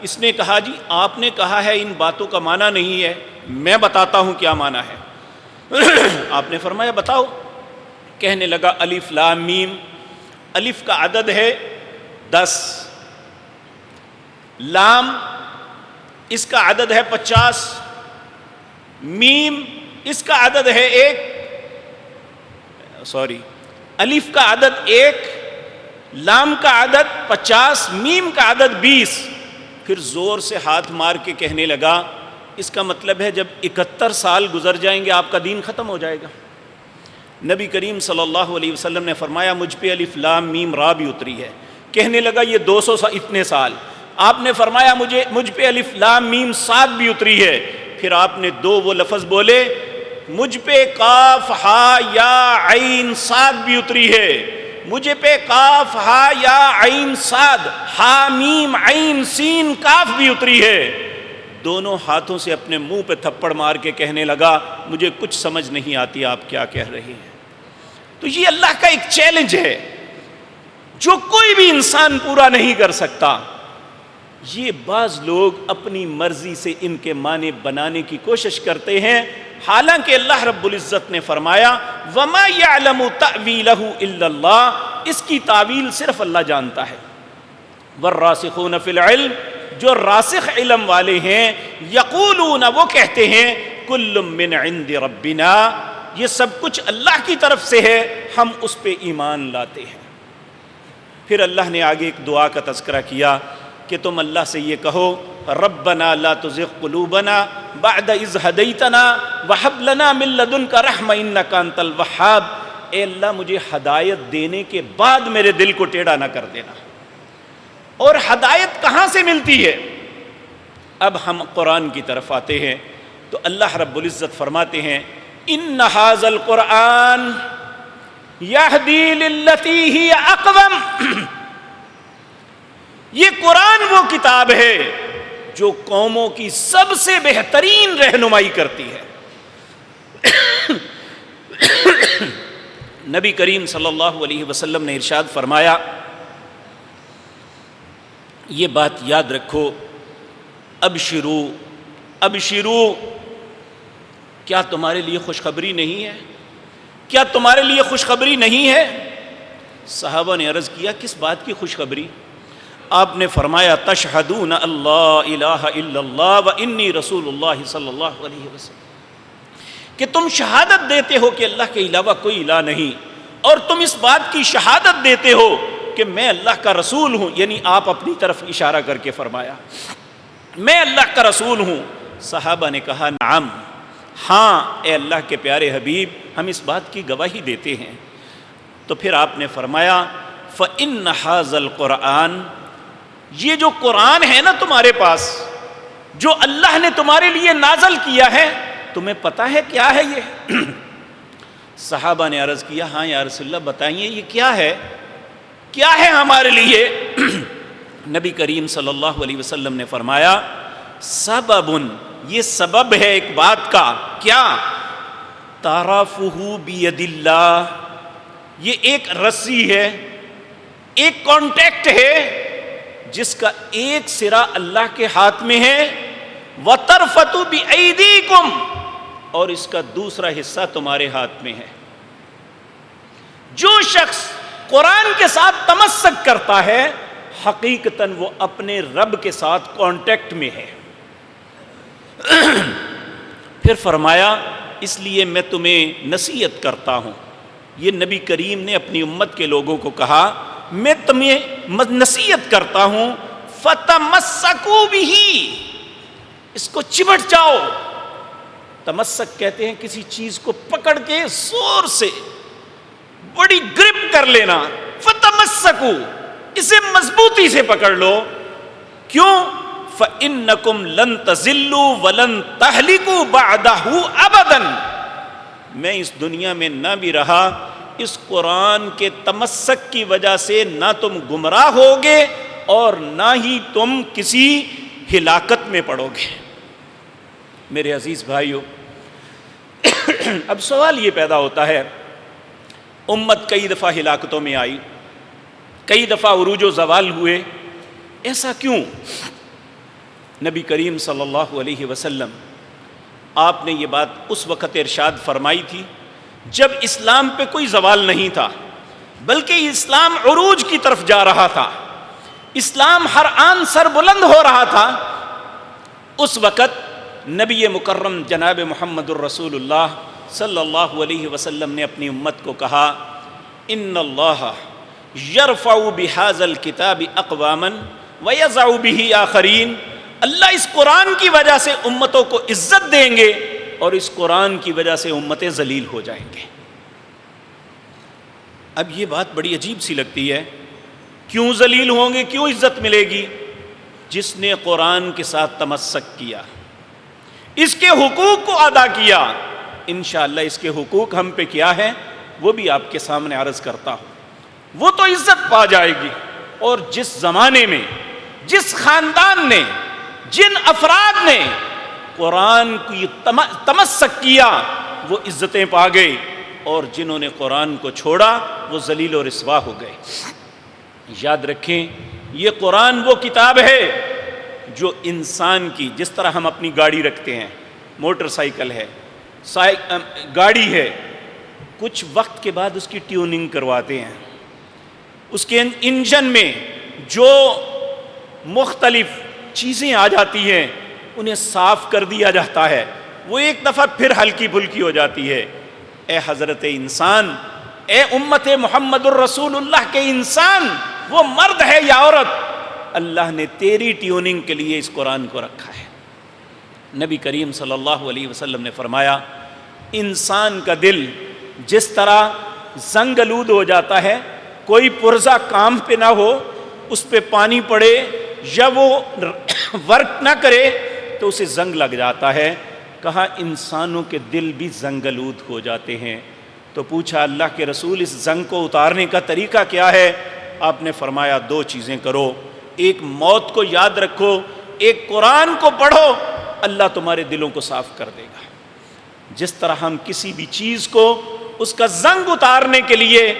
اس نے کہا جی آپ نے کہا ہے ان باتوں کا معنی نہیں ہے، میں بتاتا ہوں کیا معنی ہے۔ آپ نے فرمایا بتاؤ۔ کہنے لگا الف لام میم، الف کا عدد ہے 10، لام اس کا عدد ہے 50، میم اس کا عدد ہے 1، الف کا عدد 1، لام کا عدد 50، میم کا عدد 20۔ پھر زور سے ہاتھ مار کے کہنے لگا اس کا مطلب ہے جب 71 سال گزر جائیں گے آپ کا دین ختم ہو جائے گا۔ نبی کریم صلی اللہ علیہ وسلم نے فرمایا مجھ پہ الف لام میم را بھی اتری ہے۔ کہنے لگا یہ 200 اتنے سال۔ آپ نے فرمایا مجھ پہ الف لام میم صاد بھی اتری ہے۔ پھر آپ نے وہ لفظ بولے، مجھ پہ کاف ہا یا عین صاد بھی اتری ہے، مجھ پہ کاف ہا یا عین صاد، ہا میم عین سین کاف بھی اتری ہے۔ دونوں ہاتھوں سے اپنے منہ پہ تھپڑ مار کے کہنے لگا مجھے کچھ سمجھ نہیں آتی آپ کیا کہہ رہے ہیں۔ تو یہ اللہ کا ایک چیلنج ہے جو کوئی بھی انسان پورا نہیں کر سکتا۔ یہ بعض لوگ اپنی مرضی سے ان کے معنی بنانے کی کوشش کرتے ہیں، حالانکہ اللہ رب العزت نے فرمایا وَمَا يَعْلَمُ تَأْوِيلَهُ إِلَّا اللَّهُ، اس کی تعویل صرف اللہ جانتا ہے۔ وَالرَّاسِخُونَ فِي الْعِلْمِ، جو راسخ علم والے ہیں، یقولون، وہ کہتے ہیں کل من عند ربنا، یہ سب کچھ اللہ کی طرف سے ہے، ہم اس پہ ایمان لاتے ہیں۔ پھر اللہ نے آگے ایک دعا کا تذکرہ کیا کہ تم اللہ سے یہ کہو ربنا لا تزغ قلوبنا بعد اذ ہدیتنا وہب لنا من لدنک رحمہ انک انت الوہاب، اے اللہ مجھے ہدایت دینے کے بعد میرے دل کو ٹیڑھا نہ کر دینا۔ اور ہدایت کہاں سے ملتی ہے؟ اب ہم قرآن کی طرف آتے ہیں تو اللہ رب العزت فرماتے ہیں ان ھذا القرآن یہدی للتی ہی اقوم، یہ قرآن وہ کتاب ہے جو قوموں کی سب سے بہترین رہنمائی کرتی ہے۔ نبی کریم صلی اللہ علیہ وسلم نے ارشاد فرمایا، یہ بات یاد رکھو، ابشرو ابشرو، کیا تمہارے لیے خوشخبری نہیں ہے؟ کیا تمہارے لیے خوشخبری نہیں ہے؟ صحابہ نے عرض کیا کس بات کی خوشخبری؟ آپ نے فرمایا تشہدون اللہ الہ الا اللہ و انی رسول اللہ صلی اللہ علیہ وسلم، کہ تم شہادت دیتے ہو کہ اللہ کے علاوہ کوئی الہ نہیں، اور تم اس بات کی شہادت دیتے ہو کہ میں اللہ کا رسول ہوں، یعنی آپ اپنی طرف اشارہ کر کے فرمایا میں اللہ کا رسول ہوں۔ صحابہ نے کہا نعم، ہاں اے اللہ کے پیارے حبیب، ہم اس بات کی گواہی دیتے ہیں۔ تو پھر آپ نے فرمایا فإن ھذا القرآن، یہ جو قرآن ہے نا تمہارے پاس، جو اللہ نے تمہارے لیے نازل کیا ہے، تمہیں پتہ ہے کیا ہے یہ؟ صحابہ نے عرض کیا ہاں یا رسول اللہ بتائیے یہ کیا ہے، کیا ہے ہمارے لیے؟ نبی کریم صلی اللہ علیہ وسلم نے فرمایا سببن، یہ سبب ہے ایک بات کا، کیا؟ طرفہ بید اللہ، یہ ایک رسی ہے، ایک کانٹیکٹ ہے جس کا ایک سرا اللہ کے ہاتھ میں ہے، وَطَرْفَةُ بِأَيْدِيكُمْ، اور اس کا دوسرا حصہ تمہارے ہاتھ میں ہے۔ جو شخص قرآن کے ساتھ تمسک کرتا ہے حقیقتاً وہ اپنے رب کے ساتھ کانٹیکٹ میں ہے۔ پھر فرمایا اس لیے میں تمہیں نصیحت کرتا ہوں، یہ نبی کریم نے اپنی امت کے لوگوں کو کہا میں تمہیں نصیحت کرتا ہوں فَتَمَسَّكُوا بِهِ، اس کو چمٹ جاؤ۔ تمسک کہتے ہیں کسی چیز کو پکڑ کے زور سے بڑی گرپ کر لینا، فَتَمَسَّكُوا، اسے مضبوطی سے پکڑ لو۔ کیوں؟ فَإِنَّكُمْ لَن تَزِلُّوا وَلَن تَهْلِكُوا بَعْدَهُ أَبَدًا، میں اس دنیا میں نہ بھی رہا، اس قرآن کے تمسک کی وجہ سے نہ تم گمراہ ہوگے اور نہ ہی تم کسی ہلاکت میں پڑو گے۔ میرے عزیز بھائیو، اب سوال یہ پیدا ہوتا ہے امت کئی دفعہ ہلاکتوں میں آئی، کئی دفعہ عروج و زوال ہوئے، ایسا کیوں؟ نبی کریم صلی اللہ علیہ وسلم آپ نے یہ بات اس وقت ارشاد فرمائی تھی جب اسلام پہ کوئی زوال نہیں تھا، بلکہ اسلام عروج کی طرف جا رہا تھا، اسلام ہر آن سر بلند ہو رہا تھا۔ اس وقت نبی مکرم جناب محمد الرسول اللہ صلی اللہ علیہ وسلم نے اپنی امت کو کہا ان اللہ یرفع بہذا الکتاب اقواما ویضع بہ آخرین، اللہ اس قرآن کی وجہ سے امتوں کو عزت دیں گے اور اس قرآن کی وجہ سے امتیں ذلیل ہو جائیں گے۔ اب یہ بات بڑی عجیب سی لگتی ہے، کیوں ذلیل ہوں گے، کیوں عزت ملے گی؟ جس نے قرآن کے ساتھ تمسک کیا، اس کے حقوق کو ادا کیا، انشاءاللہ اس کے حقوق ہم پہ کیا ہے وہ بھی آپ کے سامنے عرض کرتا ہوں، وہ تو عزت پا جائے گی۔ اور جس زمانے میں جس خاندان نے، جن افراد نے قرآن کی تمسک کیا وہ عزتیں پا گئے، اور جنہوں نے قرآن کو چھوڑا وہ ذلیل و رسوا ہو گئے۔ یاد رکھیں یہ قرآن وہ کتاب ہے جو انسان کی، جس طرح ہم اپنی گاڑی رکھتے ہیں، موٹر سائیکل ہے، گاڑی ہے، کچھ وقت کے بعد اس کی ٹیوننگ کرواتے ہیں، اس کے انجن میں جو مختلف چیزیں آ جاتی ہیں انہیں صاف کر دیا جاتا ہے، وہ ایک دفعہ پھر ہلکی پھلکی ہو جاتی ہے۔ اے حضرت انسان، اے امت محمد الرسول اللہ کے انسان، وہ مرد ہے یا عورت، اللہ نے تیری ٹیوننگ کے لیے اس قرآن کو رکھا ہے۔ نبی کریم صلی اللہ علیہ وسلم نے فرمایا انسان کا دل جس طرح زنگ آلود ہو جاتا ہے، کوئی پرزہ کام پہ نہ ہو، اس پہ پانی پڑے یا وہ ورک نہ کرے تو اسے زنگ لگ جاتا ہے، کہا انسانوں کے دل بھی زنگ آلود ہو جاتے ہیں۔ تو پوچھا اللہ کے رسول اس زنگ کو اتارنے کا طریقہ کیا ہے؟ آپ نے فرمایا دو چیزیں کرو، ایک موت کو یاد رکھو، ایک قرآن کو پڑھو، اللہ تمہارے دلوں کو صاف کر دے گا۔ جس طرح ہم کسی بھی چیز کو اس کا زنگ اتارنے کے لیے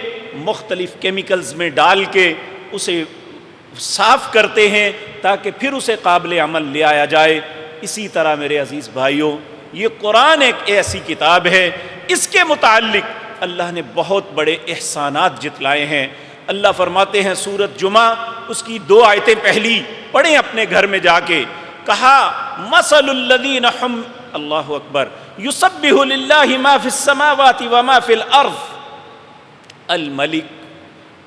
مختلف کیمیکلز میں ڈال کے اسے صاف کرتے ہیں تاکہ پھر اسے قابل عمل لے آیا جائے، اسی طرح میرے عزیز بھائیوں یہ قرآن ایک ایسی کتاب ہے، اس کے متعلق اللہ نے بہت بڑے احسانات جتلائے ہیں۔ اللہ فرماتے ہیں سورۃ جمعہ اس کی 2 آیتیں پہلی پڑھیں اپنے گھر میں جا کے، کہا مثل الذین اللہ اکبر یسبح للہ ما فی السماوات وما فی الارض الملک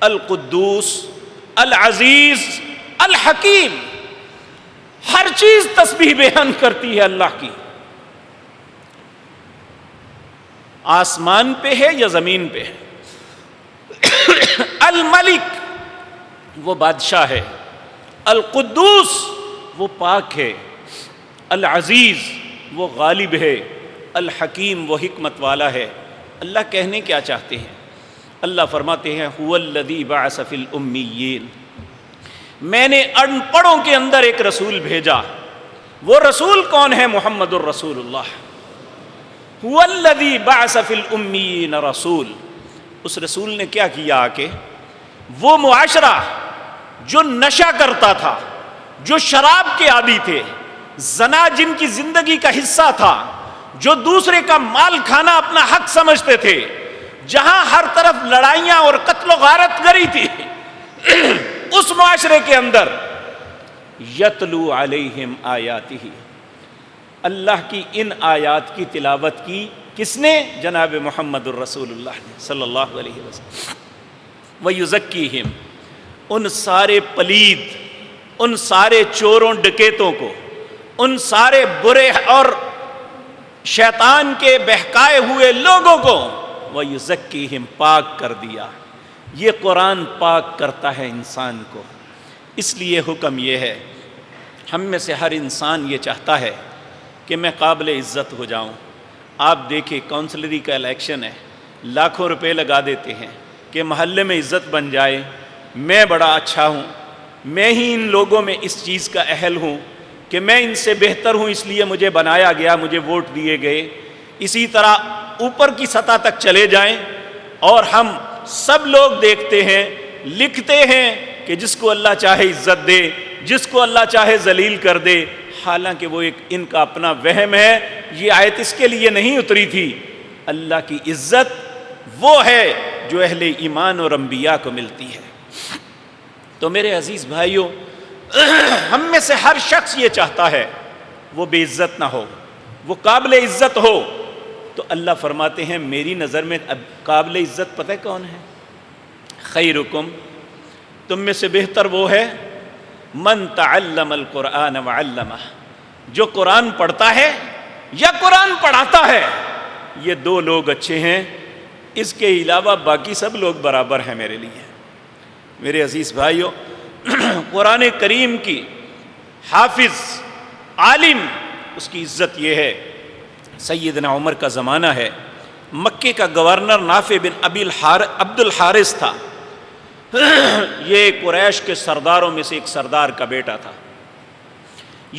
القدوس العزیز الحکیم، ہر چیز تسبیح بیان کرتی ہے اللہ کی، آسمان پہ ہے یا زمین پہ ہے۔ الملک وہ بادشاہ ہے، القدوس وہ پاک ہے، العزیز وہ غالب ہے، الحکیم وہ حکمت والا ہے۔ اللہ کہنے کیا چاہتے ہیں؟ اللہ فرماتے ہیں هو الذی بعث فی الامیین، میں نے ان پڑھوں کے اندر ایک رسول بھیجا۔ وہ رسول کون ہے؟ محمد الرسول اللہ۔ هو الذی بعث فی الامیین رسول، اس رسول نے کیا کیا کہ وہ معاشرہ جو نشہ کرتا تھا، جو شراب کے عادی تھے، زنا جن کی زندگی کا حصہ تھا، جو دوسرے کا مال کھانا اپنا حق سمجھتے تھے، جہاں ہر طرف لڑائیاں اور قتل و غارت گری تھی، اس معاشرے کے اندر یتلو علیہم آیاتہ، اللہ کی ان آیات کی تلاوت کی کس نے؟ جناب محمد الرسول اللہ صلی اللہ علیہ وسلم۔ وَيُزَكِّيهِمْ، ان سارے پلید، ان سارے چوروں ڈکیتوں کو، ان سارے برے اور شیطان کے بہکائے ہوئے لوگوں کو وَيُزَكِّيهِمْ پاک کر دیا۔ یہ قرآن پاک کرتا ہے انسان کو، اس لیے حکم یہ ہے، ہم میں سے ہر انسان یہ چاہتا ہے کہ میں قابل عزت ہو جاؤں۔ آپ دیکھیں کونسلری کا الیکشن ہے، لاکھوں روپے لگا دیتے ہیں کہ محلے میں عزت بن جائے، میں بڑا اچھا ہوں، میں ہی ان لوگوں میں اس چیز کا اہل ہوں کہ میں ان سے بہتر ہوں، اس لیے مجھے بنایا گیا، مجھے ووٹ دیے گئے۔ اسی طرح اوپر کی سطح تک چلے جائیں اور ہم سب لوگ دیکھتے ہیں، لکھتے ہیں کہ جس کو اللہ چاہے عزت دے، جس کو اللہ چاہے ذلیل کر دے، حالانکہ وہ ایک ان کا اپنا وہم ہے۔ یہ آیت اس کے لیے نہیں اتری تھی۔ اللہ کی عزت وہ ہے جو اہل ایمان اور انبیاء کو ملتی ہے۔ تو میرے عزیز بھائیوں، ہم میں سے ہر شخص یہ چاہتا ہے وہ بے عزت نہ ہو، وہ قابل عزت ہو۔ تو اللہ فرماتے ہیں میری نظر میں اب قابل عزت پتہ ہے کون ہے؟ خیرکم، تم میں سے بہتر وہ ہے من تعلم القرآن وعلمہ، جو قرآن پڑھتا ہے یا قرآن پڑھاتا ہے۔ یہ دو لوگ اچھے ہیں، اس کے علاوہ باقی سب لوگ برابر ہیں میرے لیے۔ میرے عزیز بھائیوں، قرآن کریم کی حافظ، عالم، اس کی عزت یہ ہے۔ سیدنا عمر کا زمانہ ہے، مکے کا گورنر نافع بن عبد الحارث تھا۔ یہ قریش کے سرداروں میں سے ایک سردار کا بیٹا تھا۔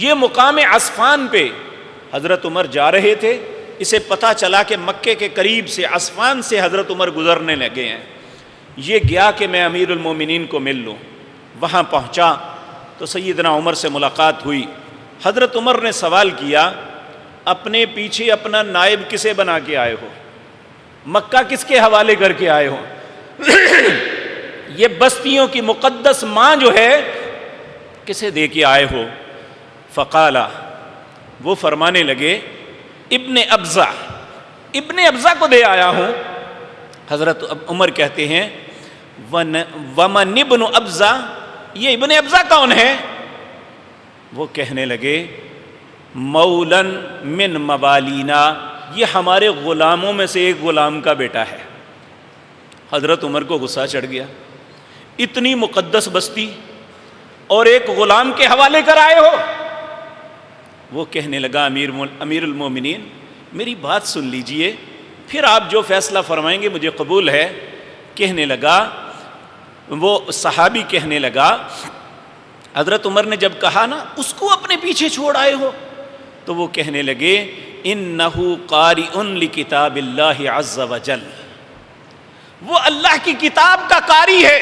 یہ مقام عصفان پہ حضرت عمر جا رہے تھے، اسے پتہ چلا کہ مکے کے قریب سے عصفان سے حضرت عمر گزرنے لگے ہیں۔ یہ گیا کہ میں امیر المومنین کو مل لوں۔ وہاں پہنچا تو سیدنا عمر سے ملاقات ہوئی۔ حضرت عمر نے سوال کیا، اپنے پیچھے اپنا نائب کسے بنا کے آئے ہو؟ مکہ کس کے حوالے کر کے آئے ہو؟ یہ بستیوں کی مقدس ماں جو ہے کسے دے کے آئے ہو؟ فقالا، وہ فرمانے لگے ابن ابزہ، ابن ابزہ کو دے آیا ہوں۔ حضرت عمر کہتے ہیں ومن ابن ابزہ، یہ ابن ابزہ کون ہے؟ وہ کہنے لگے مولن من موالینا، یہ ہمارے غلاموں میں سے ایک غلام کا بیٹا ہے۔ حضرت عمر کو غصہ چڑھ گیا، اتنی مقدس بستی اور ایک غلام کے حوالے کر آئے ہو؟ وہ کہنے لگا امیر المومنین میری بات سن لیجئے، پھر آپ جو فیصلہ فرمائیں گے مجھے قبول ہے۔ کہنے لگا، وہ صحابی کہنے لگا، حضرت عمر نے جب کہا نا اس کو اپنے پیچھے چھوڑ آئے ہو، تو وہ کہنے لگے انہ قارئ لکتاب اللہ عز وجل، وہ اللہ کی کتاب کا قاری ہے،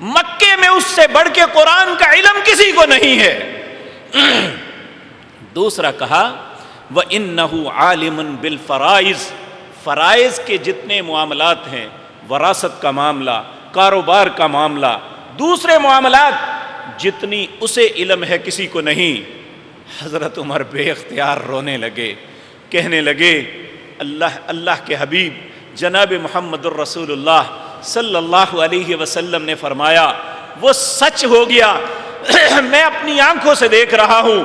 مکے میں اس سے بڑھ کے قرآن کا علم کسی کو نہیں ہے۔ دوسرا کہا وَإِنَّهُ عَالِمٌ بِالْفَرَائِضِ، فرائض کے جتنے معاملات ہیں، وراثت کا معاملہ، کاروبار کا معاملہ، دوسرے معاملات، جتنی اسے علم ہے کسی کو نہیں۔ حضرت عمر بے اختیار رونے لگے، کہنے لگے اللہ کے حبیب جناب محمد الرسول اللہ صلی اللہ علیہ وسلم نے فرمایا وہ سچ ہو گیا، میں اپنی آنکھوں سے دیکھ رہا ہوں۔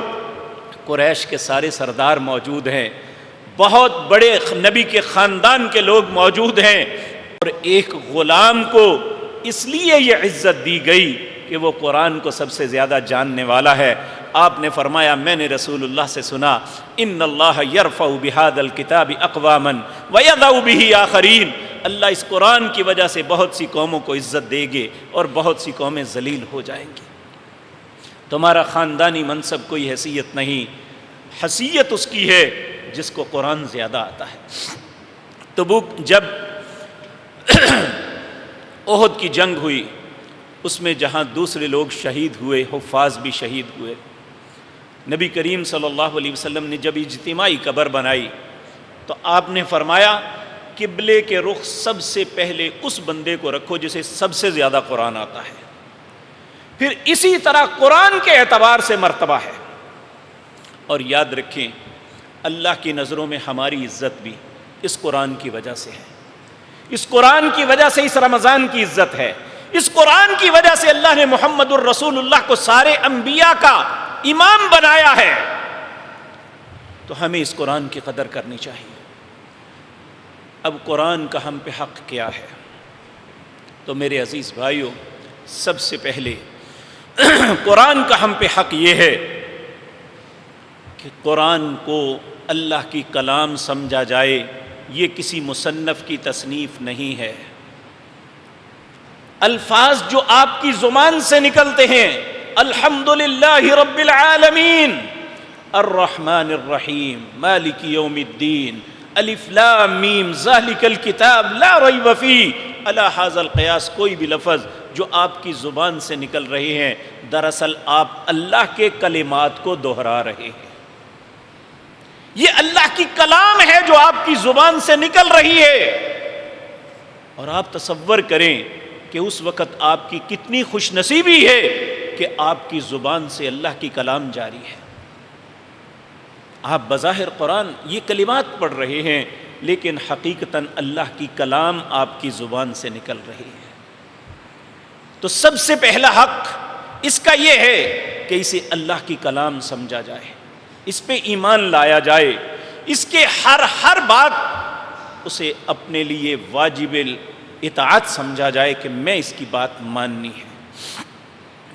قریش کے سارے سردار موجود ہیں، بہت بڑے نبی کے خاندان کے لوگ موجود ہیں، اور ایک غلام کو اس لیے یہ عزت دی گئی کہ وہ قرآن کو سب سے زیادہ جاننے والا ہے۔ آپ نے فرمایا میں نے رسول اللہ سے سنا ان اللہ یرفع بہذا الکتاب اقواما ویضع بہ آخرین، اللہ اس قرآن کی وجہ سے بہت سی قوموں کو عزت دے گے اور بہت سی قومیں ذلیل ہو جائیں گی۔ تمہارا خاندانی منصب کوئی حیثیت نہیں، حیثیت اس کی ہے جس کو قرآن زیادہ آتا ہے۔ تبوک جب احد کی جنگ ہوئی، اس میں جہاں دوسرے لوگ شہید ہوئے، حفاظ بھی شہید ہوئے، نبی کریم صلی اللہ علیہ وسلم نے جب اجتماعی قبر بنائی تو آپ نے فرمایا قبلے کے رخ سب سے پہلے اس بندے کو رکھو جسے سب سے زیادہ قرآن آتا ہے، پھر اسی طرح قرآن کے اعتبار سے مرتبہ ہے۔ اور یاد رکھیں اللہ کی نظروں میں ہماری عزت بھی اس قرآن کی وجہ سے ہے، اس قرآن کی وجہ سے اس رمضان کی عزت ہے، اس قرآن کی وجہ سے اللہ نے محمد الرسول اللہ کو سارے انبیاء کا امام بنایا ہے۔ تو ہمیں اس قرآن کی قدر کرنی چاہیے۔ اب قرآن کا ہم پہ حق کیا ہے؟ تو میرے عزیز بھائیوں، سب سے پہلے قرآن کا ہم پہ حق یہ ہے کہ قرآن کو اللہ کی کلام سمجھا جائے، یہ کسی مصنف کی تصنیف نہیں ہے۔ الفاظ جو آپ کی زبان سے نکلتے ہیں، الحمدللہ رب العالمین، الرحمن الرحیم، مالک یوم الدین، الف لام میم، ذالک الکتاب لا ریب فیہ، علی ھذا القیاس، کوئی بھی لفظ جو آپ کی زبان سے نکل رہے ہیں دراصل آپ اللہ کے کلمات کو دہرا رہے ہیں۔ یہ اللہ کی کلام ہے جو آپ کی زبان سے نکل رہی ہے، اور آپ تصور کریں کہ اس وقت آپ کی کتنی خوش نصیبی ہے کہ آپ کی زبان سے اللہ کی کلام جاری ہے۔ آپ بظاہر قرآن یہ کلمات پڑھ رہے ہیں، لیکن حقیقتاً اللہ کی کلام آپ کی زبان سے نکل رہی ہے۔ تو سب سے پہلا حق اس کا یہ ہے کہ اسے اللہ کی کلام سمجھا جائے، اس پہ ایمان لایا جائے، اس کے ہر بات اسے اپنے لیے واجب اطاعت سمجھا جائے کہ میں اس کی بات ماننی ہے۔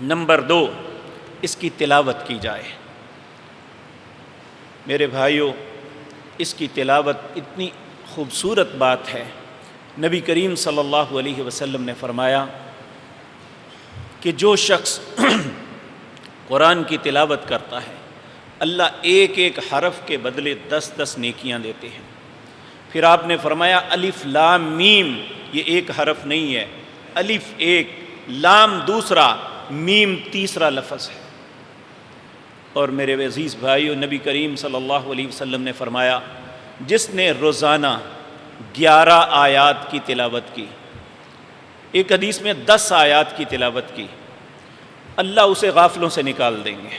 نمبر 2، اس کی تلاوت کی جائے۔ میرے بھائیوں، اس کی تلاوت اتنی خوبصورت بات ہے۔ نبی کریم صلی اللہ علیہ وسلم نے فرمایا کہ جو شخص قرآن کی تلاوت کرتا ہے، اللہ ایک ایک حرف کے بدلے 10 نیکیاں دیتے ہیں۔ پھر آپ نے فرمایا الف لام میم، یہ ایک حرف نہیں ہے، الف ایک، لام دوسرا، میم تیسرا لفظ ہے۔ اور میرے عزیز بھائیو، نبی کریم صلی اللہ علیہ وسلم نے فرمایا جس نے روزانہ 11 آیات کی تلاوت کی، ایک حدیث میں 10 آیات کی تلاوت کی، اللہ اسے غافلوں سے نکال دیں گے۔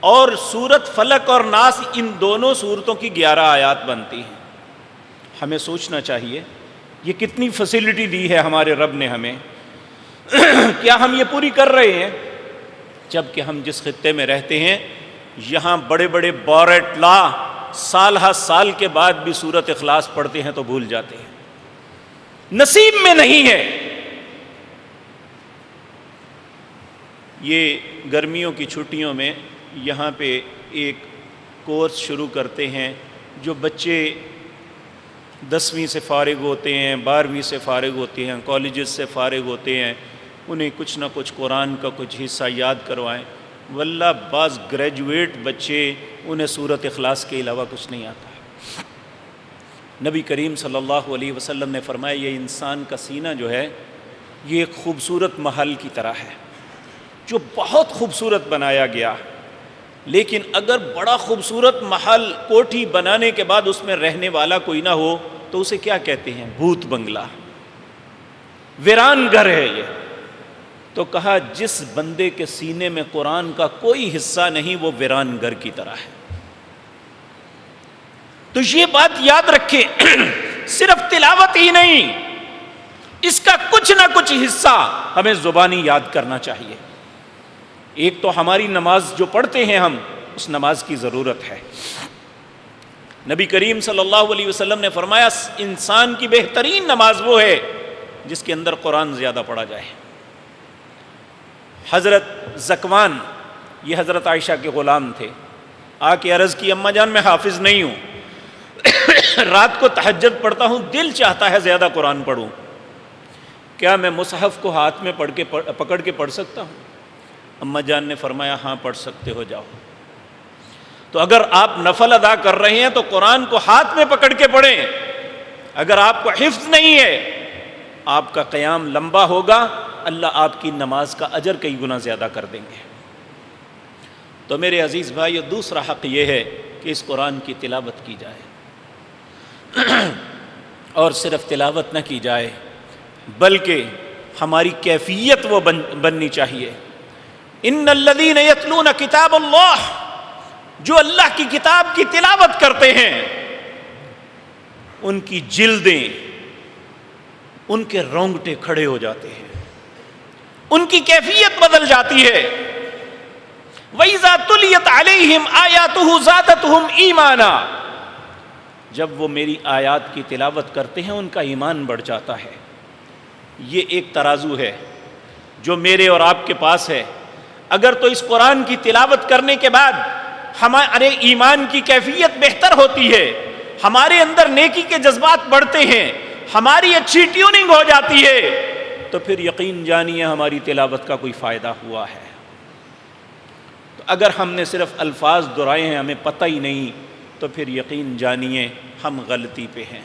اور سورت فلق اور ناس، ان دونوں سورتوں کی 11 آیات بنتی ہیں۔ ہمیں سوچنا چاہیے یہ کتنی فیسلٹی دی ہے ہمارے رب نے ہمیں، کیا ہم یہ پوری کر رہے ہیں؟ جبکہ ہم جس خطے میں رہتے ہیں یہاں بڑے بڑے بارٹ لا سال ہر سال کے بعد بھی سورت اخلاص پڑھتے ہیں تو بھول جاتے ہیں، نصیب میں نہیں ہے۔ یہ گرمیوں کی چھٹیوں میں یہاں پہ ایک کورس شروع کرتے ہیں، جو بچے 10ویں سے فارغ ہوتے ہیں، 12ویں سے فارغ ہوتے ہیں، کالجز سے فارغ ہوتے ہیں، انہیں کچھ نہ کچھ قرآن کا کچھ حصہ یاد کروائیں۔ واللہ بعض گریجویٹ بچے انہیں سورت اخلاص کے علاوہ کچھ نہیں آتا ہے۔ نبی کریم صلی اللہ علیہ وسلم نے فرمایا یہ انسان کا سینہ جو ہے یہ ایک خوبصورت محل کی طرح ہے جو بہت خوبصورت بنایا گیا، لیکن اگر بڑا خوبصورت محل کوٹھی بنانے کے بعد اس میں رہنے والا کوئی نہ ہو تو اسے کیا کہتے ہیں؟ بھوت بنگلہ، ویران گھر ہے یہ۔ تو کہا جس بندے کے سینے میں قرآن کا کوئی حصہ نہیں وہ ویران گھر کی طرح ہے۔ تو یہ بات یاد رکھیں، صرف تلاوت ہی نہیں، اس کا کچھ نہ کچھ حصہ ہمیں زبانی یاد کرنا چاہیے۔ ایک تو ہماری نماز جو پڑھتے ہیں ہم، اس نماز کی ضرورت ہے۔ نبی کریم صلی اللہ علیہ وسلم نے فرمایا انسان کی بہترین نماز وہ ہے جس کے اندر قرآن زیادہ پڑھا جائے۔ حضرت زکوان، یہ حضرت عائشہ کے غلام تھے، آ کے عرض کی اماں جان میں حافظ نہیں ہوں، رات کو تہجد پڑھتا ہوں، دل چاہتا ہے زیادہ قرآن پڑھوں، کیا میں مصحف کو ہاتھ میں پکڑ کے پڑھ سکتا ہوں؟ اماں جان نے فرمایا ہاں پڑھ سکتے ہو، جاؤ۔ تو اگر آپ نفل ادا کر رہے ہیں تو قرآن کو ہاتھ میں پکڑ کے پڑھیں۔ اگر آپ کو حفظ نہیں ہے، آپ کا قیام لمبا ہوگا، اللہ آپ کی نماز کا اجر کئی گنا زیادہ کر دیں گے۔ تو میرے عزیز بھائیو، دوسرا حق یہ ہے کہ اس قرآن کی تلاوت کی جائے، اور صرف تلاوت نہ کی جائے بلکہ ہماری کیفیت وہ بننی چاہیے۔ ان الذین یتلون کتاب اللہ، جو اللہ کی کتاب کی تلاوت کرتے ہیں ان کی جلدیں، ان کے رونگٹے کھڑے ہو جاتے ہیں، ان کی کیفیت بدل جاتی ہے۔ وَإِذَا تُلِيَتْ عَلَيْهِمْ آيَاتُهُ زَادَتْهُمْ ایمانا، جب وہ میری آیات کی تلاوت کرتے ہیں ان کا ایمان بڑھ جاتا ہے۔ یہ ایک ترازو ہے جو میرے اور آپ کے پاس ہے۔ اگر تو اس قرآن کی تلاوت کرنے کے بعد ہمارے ایمان کی کیفیت بہتر ہوتی ہے، ہمارے اندر نیکی کے جذبات بڑھتے ہیں، ہماری اچھی ٹیوننگ ہو جاتی ہے، تو پھر یقین جانیے ہماری تلاوت کا کوئی فائدہ ہوا ہے۔ تو اگر ہم نے صرف الفاظ دہرائے ہیں، ہمیں پتہ ہی نہیں، تو پھر یقین جانیے ہم غلطی پہ ہیں۔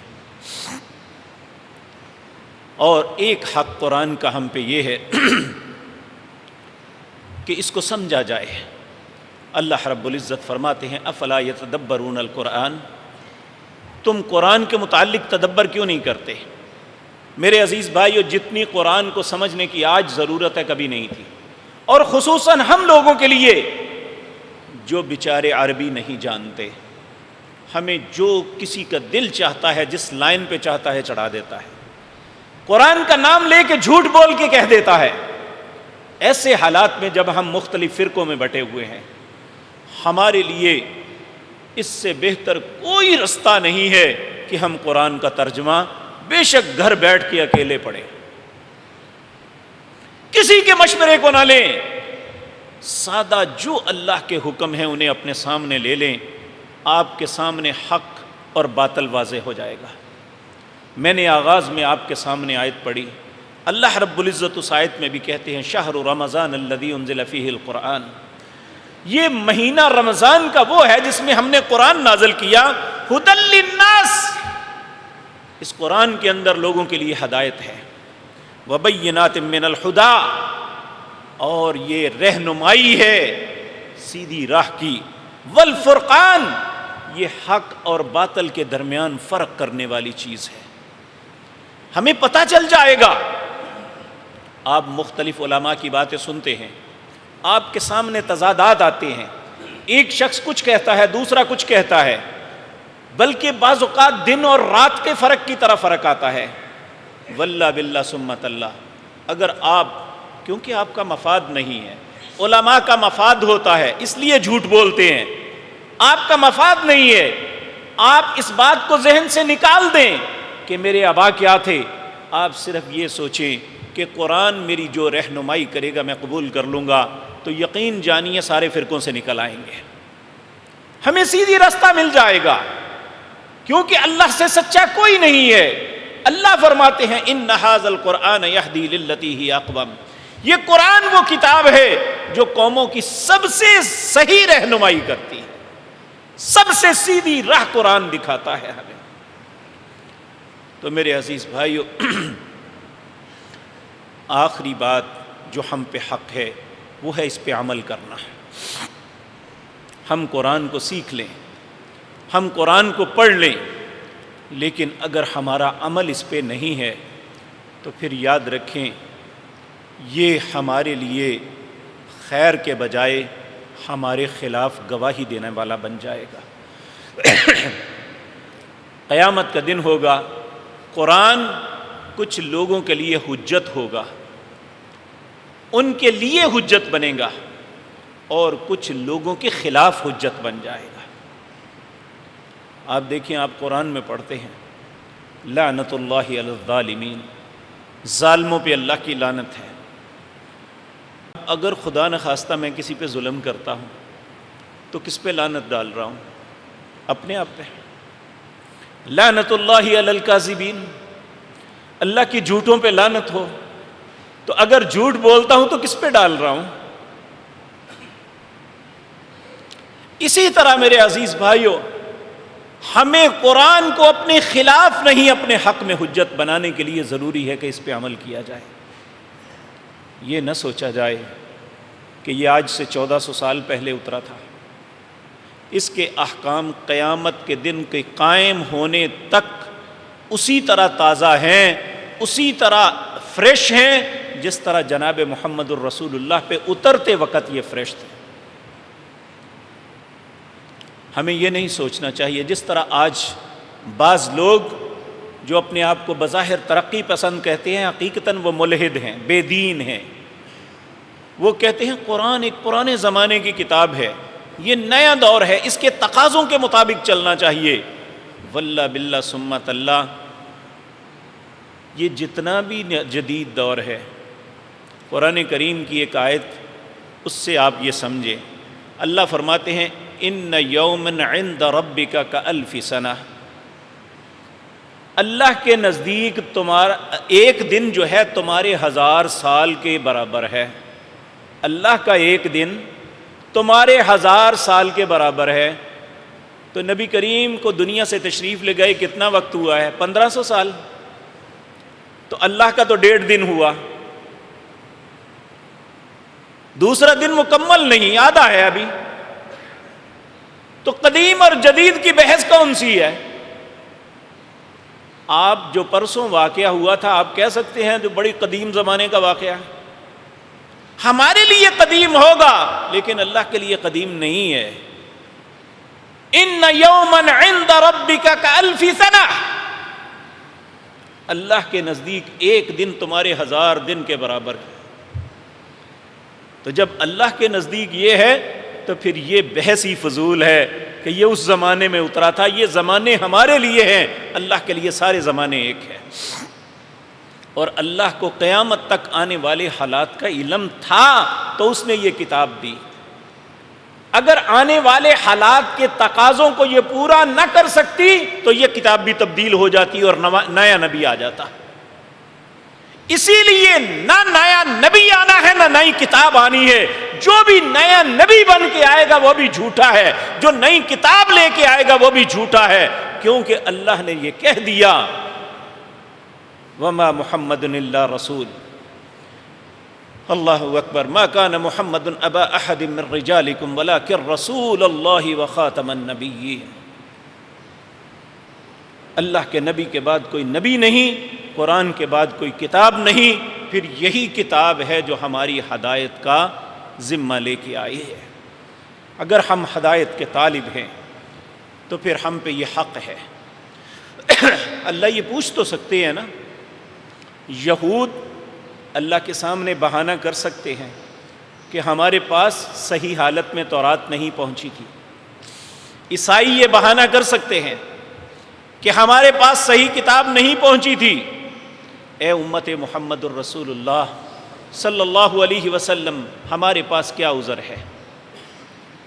اور ایک حق قرآن کا ہم پہ یہ ہے کہ اس کو سمجھا جائے۔ اللہ رب العزت فرماتے ہیں افلا یتدبرون القرآن، تم قرآن کے متعلق تدبر کیوں نہیں کرتے؟ میرے عزیز بھائیو، جتنی قرآن کو سمجھنے کی آج ضرورت ہے کبھی نہیں تھی، اور خصوصاً ہم لوگوں کے لیے جو بیچارے عربی نہیں جانتے، ہمیں جو کسی کا دل چاہتا ہے، جس لائن پہ چاہتا ہے چڑھا دیتا ہے، قرآن کا نام لے کے جھوٹ بول کے کہہ دیتا ہے۔ ایسے حالات میں جب ہم مختلف فرقوں میں بٹے ہوئے ہیں، ہمارے لیے اس سے بہتر کوئی رستہ نہیں ہے کہ ہم قرآن کا ترجمہ بے شک گھر بیٹھ کے اکیلے پڑھیں، کسی کے مشورے کو نہ لیں، سادہ جو اللہ کے حکم ہیں انہیں اپنے سامنے لے لیں، آپ کے سامنے حق اور باطل واضح ہو جائے گا۔ میں نے آغاز میں آپ کے سامنے آیت پڑھی، اللہ رب العزت اس آیت میں بھی کہتے ہیں شہر رمضان الذی انزل فیہ القرآن، یہ مہینہ رمضان کا وہ ہے جس میں ہم نے قرآن نازل کیا، ھدی للناس، اس قرآن کے اندر لوگوں کے لیے ہدایت ہے، وبینات من الہدی، اور یہ رہنمائی ہے سیدھی راہ کی، والفرقان، یہ حق اور باطل کے درمیان فرق کرنے والی چیز ہے۔ ہمیں پتہ چل جائے گا۔ آپ مختلف علماء کی باتیں سنتے ہیں، آپ کے سامنے تضادات آتے ہیں، ایک شخص کچھ کہتا ہے، دوسرا کچھ کہتا ہے، بلکہ بعض اوقات دن اور رات کے فرق کی طرح فرق آتا ہے۔ واللہ باللہ سمت اللہ، اگر آپ، کیونکہ آپ کا مفاد نہیں ہے، علماء کا مفاد ہوتا ہے اس لیے جھوٹ بولتے ہیں، آپ کا مفاد نہیں ہے، آپ اس بات کو ذہن سے نکال دیں کہ میرے آبا کیا تھے، آپ صرف یہ سوچیں کہ قرآن میری جو رہنمائی کرے گا میں قبول کر لوں گا، تو یقین جانیے سارے فرقوں سے نکل آئیں گے، ہمیں سیدھی راستہ مل جائے گا، کیونکہ اللہ سے سچا کوئی نہیں ہے۔ اللہ فرماتے ہیں ان ھذا القرآن یہدی للتی ہی اقوم، یہ قرآن وہ کتاب ہے جو قوموں کی سب سے صحیح رہنمائی کرتی ہے، سب سے سیدھی راہ قرآن دکھاتا ہے ہمیں۔ تو میرے عزیز بھائیو، آخری بات جو ہم پہ حق ہے وہ ہے اس پہ عمل کرنا۔ ہم قرآن کو سیکھ لیں، ہم قرآن کو پڑھ لیں، لیکن اگر ہمارا عمل اس پہ نہیں ہے تو پھر یاد رکھیں یہ ہمارے لیے خیر کے بجائے ہمارے خلاف گواہی دینے والا بن جائے گا۔ قیامت کا دن ہوگا، قرآن کچھ لوگوں کے لیے حجت ہوگا، ان کے لیے حجت بنے گا، اور کچھ لوگوں کے خلاف حجت بن جائے گا۔ آپ دیکھیں، آپ قرآن میں پڑھتے ہیں لعنت اللہ علی الظالمین، ظالموں پہ اللہ کی لعنت ہے۔ اگر خدا نخواستہ میں کسی پہ ظلم کرتا ہوں تو کس پہ لعنت ڈال رہا ہوں؟ اپنے آپ پہ۔ لعنت اللہ علی الکاذبین، اللہ کی جھوٹوں پہ لعنت ہو، تو اگر جھوٹ بولتا ہوں تو کس پہ ڈال رہا ہوں؟ اسی طرح میرے عزیز بھائیوں، ہمیں قرآن کو اپنے خلاف نہیں اپنے حق میں حجت بنانے کے لیے ضروری ہے کہ اس پہ عمل کیا جائے۔ یہ نہ سوچا جائے کہ یہ آج سے 1400 سال پہلے اترا تھا، اس کے احکام قیامت کے دن کے قائم ہونے تک اسی طرح تازہ ہیں، اسی طرح فریش ہیں جس طرح جناب محمد الرسول اللہ پہ اترتے وقت یہ فریش تھے۔ ہمیں یہ نہیں سوچنا چاہیے جس طرح آج بعض لوگ جو اپنے آپ کو بظاہر ترقی پسند کہتے ہیں، حقیقتاً وہ ملحد ہیں، بے دین ہیں۔ وہ کہتے ہیں قرآن ایک پرانے زمانے کی کتاب ہے، یہ نیا دور ہے، اس کے تقاضوں کے مطابق چلنا چاہیے۔ واللہ باللہ سمت اللہ، یہ جتنا بھی جدید دور ہے، قرآن کریم کی ایک آیت اس سے آپ یہ سمجھیں۔ اللہ فرماتے ہیں ان یوما عند ربک کالف سنہ، اللہ کے نزدیک تمہارا ایک دن جو ہے تمہارے 1000 سال کے برابر ہے۔ اللہ کا ایک دن تمہارے 1000 سال کے برابر ہے۔ تو نبی کریم کو دنیا سے تشریف لے گئے کتنا وقت ہوا ہے؟ 1500 سال۔ تو اللہ کا تو 1.5 دن ہوا، دوسرا دن مکمل نہیں، آدھا ہے ابھی۔ تو قدیم اور جدید کی بحث کون سی ہے؟ آپ جو پرسوں واقعہ ہوا تھا آپ کہہ سکتے ہیں جو بڑی قدیم زمانے کا واقعہ ہے، ہمارے لیے قدیم ہوگا لیکن اللہ کے لیے قدیم نہیں ہے۔ ان یوما عند ربک کالف سنہ، اللہ کے نزدیک ایک دن تمہارے 1000 دن کے برابر ہے۔ تو جب اللہ کے نزدیک یہ ہے تو پھر یہ بحث ہی فضول ہے کہ یہ اس زمانے میں اترا تھا۔ یہ زمانے ہمارے لیے ہیں، اللہ کے لیے سارے زمانے ایک ہیں۔ اور اللہ کو قیامت تک آنے والے حالات کا علم تھا تو اس نے یہ کتاب دی۔ اگر آنے والے حالات کے تقاضوں کو یہ پورا نہ کر سکتی تو یہ کتاب بھی تبدیل ہو جاتی اور نیا نبی آ جاتا۔ اسی لیے نہ نیا نبی آنا ہے نہ نئی کتاب آنی ہے۔ جو بھی نیا نبی بن کے آئے گا وہ بھی جھوٹا ہے، جو نئی کتاب لے کے آئے گا وہ بھی جھوٹا ہے، کیونکہ اللہ نے یہ کہہ دیا وما محمد الا رسول، اللہ اکبر، ما کان محمد ابا احد من رجالکم ولکن رسول اللہ وخاتم النبیین۔ اللہ کے نبی کے بعد کوئی نبی نہیں، قرآن کے بعد کوئی کتاب نہیں، پھر یہی کتاب ہے جو ہماری ہدایت کا ذمہ لے کے آئی ہے۔ اگر ہم ہدایت کے طالب ہیں تو پھر ہم پہ یہ حق ہے۔ اللہ یہ پوچھ تو سکتے ہیں نا، یہود اللہ کے سامنے بہانہ کر سکتے ہیں کہ ہمارے پاس صحیح حالت میں تورات نہیں پہنچی تھی۔ عیسائی یہ بہانہ کر سکتے ہیں کہ ہمارے پاس صحیح کتاب نہیں پہنچی تھی۔ اے امت محمد الرسول اللہ صلی اللہ علیہ وسلم، ہمارے پاس کیا عذر ہے؟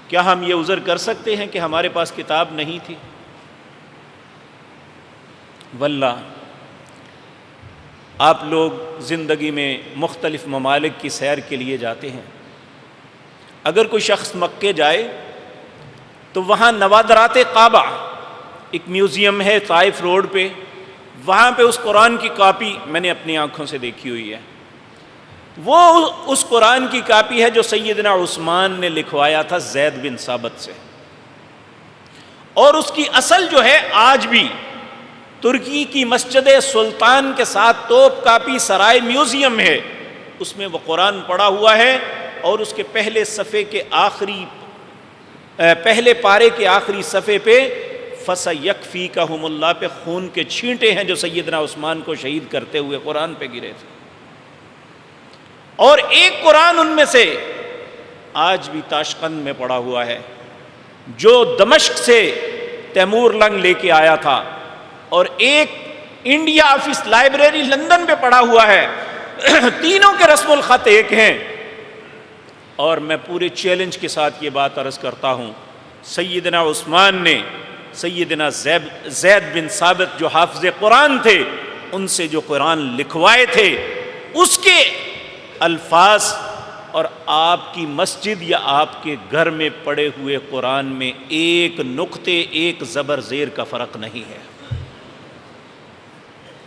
کیا ہم یہ عذر کر سکتے ہیں کہ ہمارے پاس کتاب نہیں تھی؟ واللہ آپ لوگ زندگی میں مختلف ممالک کی سیر کے لیے جاتے ہیں، اگر کوئی شخص مکے جائے تو وہاں نوادرات کعبہ ایک میوزیم ہے طائف روڈ پہ، وہاں پہ اس قرآن کی کاپی میں نے اپنی آنکھوں سے دیکھی ہوئی ہے۔ وہ اس قرآن کی کاپی ہے جو سیدنا عثمان نے لکھوایا تھا زید بن ثابت سے، اور اس کی اصل جو ہے آج بھی ترکی کی مسجد سلطان کے ساتھ توپ کاپی سرائے میوزیم ہے، اس میں وہ قرآن پڑا ہوا ہے، اور اس کے پہلے صفحے کے آخری پہلے پارے کے آخری صفحے پہ فَسَيَكْفِيكَهُمُ اللَّهُ پہ خون کے چھینٹے ہیں جو سیدنا عثمان کو شہید کرتے ہوئے قرآن پہ گرے تھے۔ اور ایک قرآن ان میں سے آج بھی تاشقند میں پڑا ہوا ہے جو دمشق سے تیمور لنگ لے کے آیا تھا، اور ایک انڈیا آفس لائبریری لندن پہ پڑا ہوا ہے، تینوں کے رسم الخط ایک ہیں۔ اور میں پورے چیلنج کے ساتھ یہ بات عرض کرتا ہوں، سیدنا عثمان نے سیدنا زید بن ثابت جو حافظ قرآن تھے ان سے جو قرآن لکھوائے تھے، اس کے الفاظ اور آپ کی مسجد یا آپ کے گھر میں پڑے ہوئے قرآن میں ایک نقطے، ایک زبر زیر کا فرق نہیں ہے۔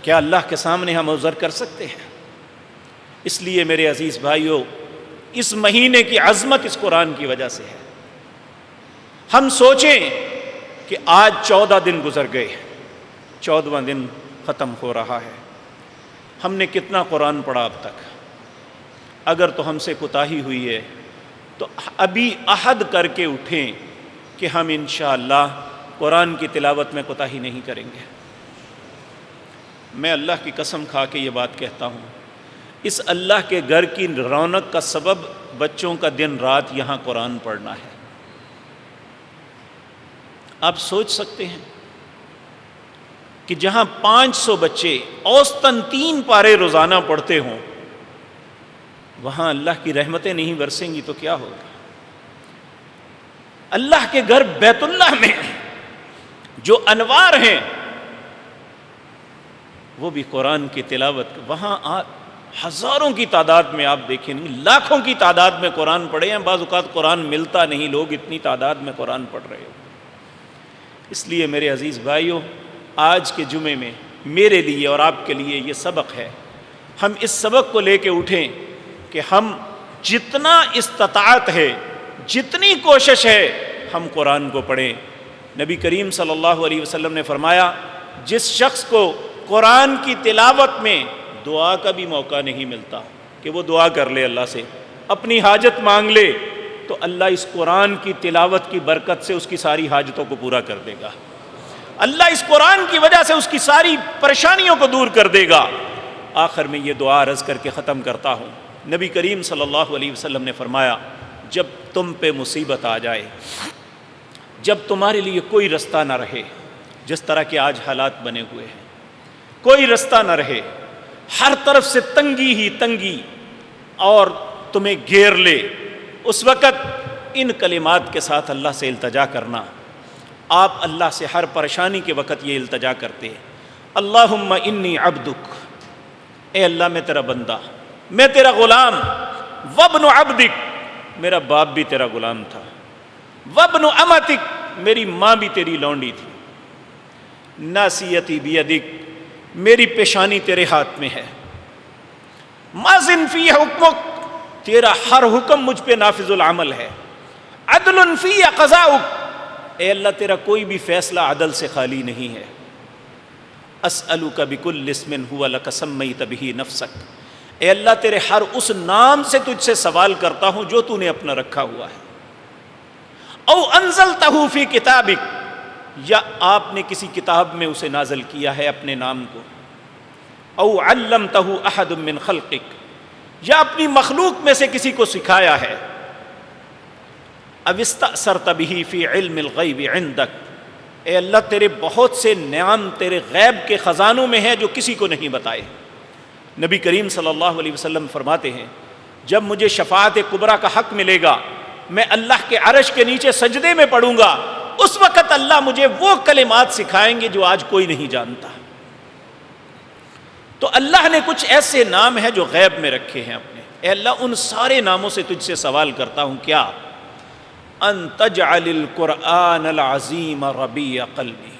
کیا اللہ کے سامنے ہم عذر کر سکتے ہیں؟ اس لیے میرے عزیز بھائیوں، اس مہینے کی عظمت اس قرآن کی وجہ سے ہے۔ ہم سوچیں کہ آج 14 دن گزر گئے، 14واں دن ختم ہو رہا ہے، ہم نے کتنا قرآن پڑھا اب تک؟ اگر تو ہم سے کوتاہی ہوئی ہے تو ابھی عہد کر کے اٹھیں کہ ہم انشاءاللہ قرآن کی تلاوت میں کوتاہی نہیں کریں گے۔ میں اللہ کی قسم کھا کے یہ بات کہتا ہوں، اس اللہ کے گھر کی رونق کا سبب بچوں کا دن رات یہاں قرآن پڑھنا ہے۔ آپ سوچ سکتے ہیں کہ جہاں 500 بچے اوسطاً 3 پارے روزانہ پڑھتے ہوں، وہاں اللہ کی رحمتیں نہیں برسیں گی تو کیا ہوگا؟ اللہ کے گھر بیت اللہ میں جو انوار ہیں وہ بھی قرآن کی تلاوت، وہاں ہزاروں کی تعداد میں آپ دیکھیں گے، لاکھوں کی تعداد میں قرآن پڑھے ہیں۔ بعض اوقات قرآن ملتا نہیں، لوگ اتنی تعداد میں قرآن پڑھ رہے ہو۔ اس لیے میرے عزیز بھائیوں، آج کے جمعے میں میرے لیے اور آپ کے لیے یہ سبق ہے، ہم اس سبق کو لے کے اٹھیں کہ ہم جتنا استطاعت ہے، جتنی کوشش ہے، ہم قرآن کو پڑھیں۔ نبی کریم صلی اللہ علیہ وسلم نے فرمایا، جس شخص کو قرآن کی تلاوت میں دعا کا بھی موقع نہیں ملتا کہ وہ دعا کر لے، اللہ سے اپنی حاجت مانگ لے، تو اللہ اس قرآن کی تلاوت کی برکت سے اس کی ساری حاجتوں کو پورا کر دے گا۔ اللہ اس قرآن کی وجہ سے اس کی ساری پریشانیوں کو دور کر دے گا۔ آخر میں یہ دعا عرض کر کے ختم کرتا ہوں۔ نبی کریم صلی اللہ علیہ وسلم نے فرمایا، جب تم پہ مصیبت آ جائے، جب تمہارے لیے کوئی رستہ نہ رہے، جس طرح کے آج حالات بنے ہوئے ہیں، کوئی رستہ نہ رہے، ہر طرف سے تنگی ہی تنگی اور تمہیں گھیر لے، اس وقت ان کلمات کے ساتھ اللہ سے التجا کرنا۔ آپ اللہ سے ہر پریشانی کے وقت یہ التجا کرتے ہیں، اللہم انی عبدک، اے اللہ میں تیرا بندہ، میں تیرا غلام، وابن عبدک، میرا باپ بھی تیرا غلام تھا، وابن امتک، میری ماں بھی تیری لونڈی تھی، ناسیتی بیدک، میری پیشانی تیرے ہاتھ میں ہے، ماضٍ فی حکمک، تیرا ہر حکم مجھ پہ نافذ العمل ہے، عدل فی قضاؤک، اے اللہ تیرا کوئی بھی فیصلہ عدل سے خالی نہیں ہے، اسألک بکل اسم ھو لک سمیت بہ نفسک، اے اللہ تیرے ہر اس نام سے تجھ سے سوال کرتا ہوں جو تو نے اپنا رکھا ہوا ہے، او انزلتہ فی کتابک، یا آپ نے کسی کتاب میں اسے نازل کیا ہے اپنے نام کو، او علمتہ احد من خلقک، یا اپنی مخلوق میں سے کسی کو سکھایا ہے، او استأثرت بہ فی علم الغیب عندک، اے اللہ تیرے بہت سے نعم تیرے غیب کے خزانوں میں ہیں جو کسی کو نہیں بتائے۔ نبی کریم صلی اللہ علیہ وسلم فرماتے ہیں، جب مجھے شفاعت کبریٰ کا حق ملے گا، میں اللہ کے عرش کے نیچے سجدے میں پڑوں گا، اس وقت اللہ مجھے وہ کلمات سکھائیں گے جو آج کوئی نہیں جانتا۔ تو اللہ نے کچھ ایسے نام ہیں جو غیب میں رکھے ہیں اپنے، اے اللہ ان سارے ناموں سے تجھ سے سوال کرتا ہوں، کیا؟ ان تجعل القرآن العظیم ربیع قلبی،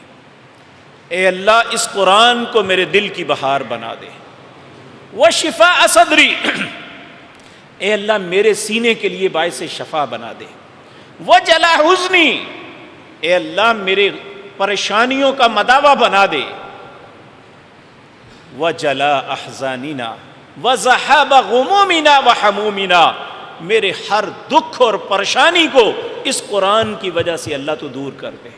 اے اللہ اس قرآن کو میرے دل کی بہار بنا دے، وشفاء صدری، اے اللہ میرے سینے کے لیے باعث شفا بنا دے، وجلاء حزنی، اے اللہ میرے پریشانیوں کا مداوع بنا دے، وجلاء احزاننا وذهاب غمومنا وحمومنا، میرے ہر دکھ اور پریشانی کو اس قرآن کی وجہ سے اللہ تو دور کر دے۔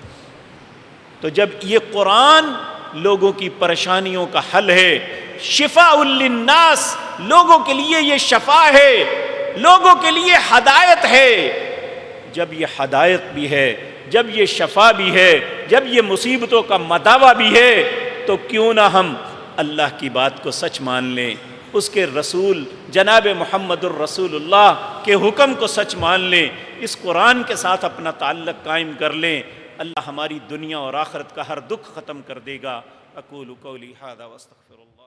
تو جب یہ قرآن لوگوں کی پریشانیوں کا حل ہے، شفاء للناس، لوگوں کے لیے یہ شفا ہے، لوگوں کے لیے ہدایت ہے، جب یہ ہدایت بھی ہے، جب یہ شفا بھی ہے، جب یہ مصیبتوں کا مداوع بھی ہے، تو کیوں نہ ہم اللہ کی بات کو سچ مان لیں، اس کے رسول جناب محمد الرسول اللہ کے حکم کو سچ مان لیں، اس قرآن کے ساتھ اپنا تعلق قائم کر لیں، اللہ ہماری دنیا اور آخرت کا ہر دکھ ختم کر دے گا۔ اقول قولی ھذا واستغفر اللہ۔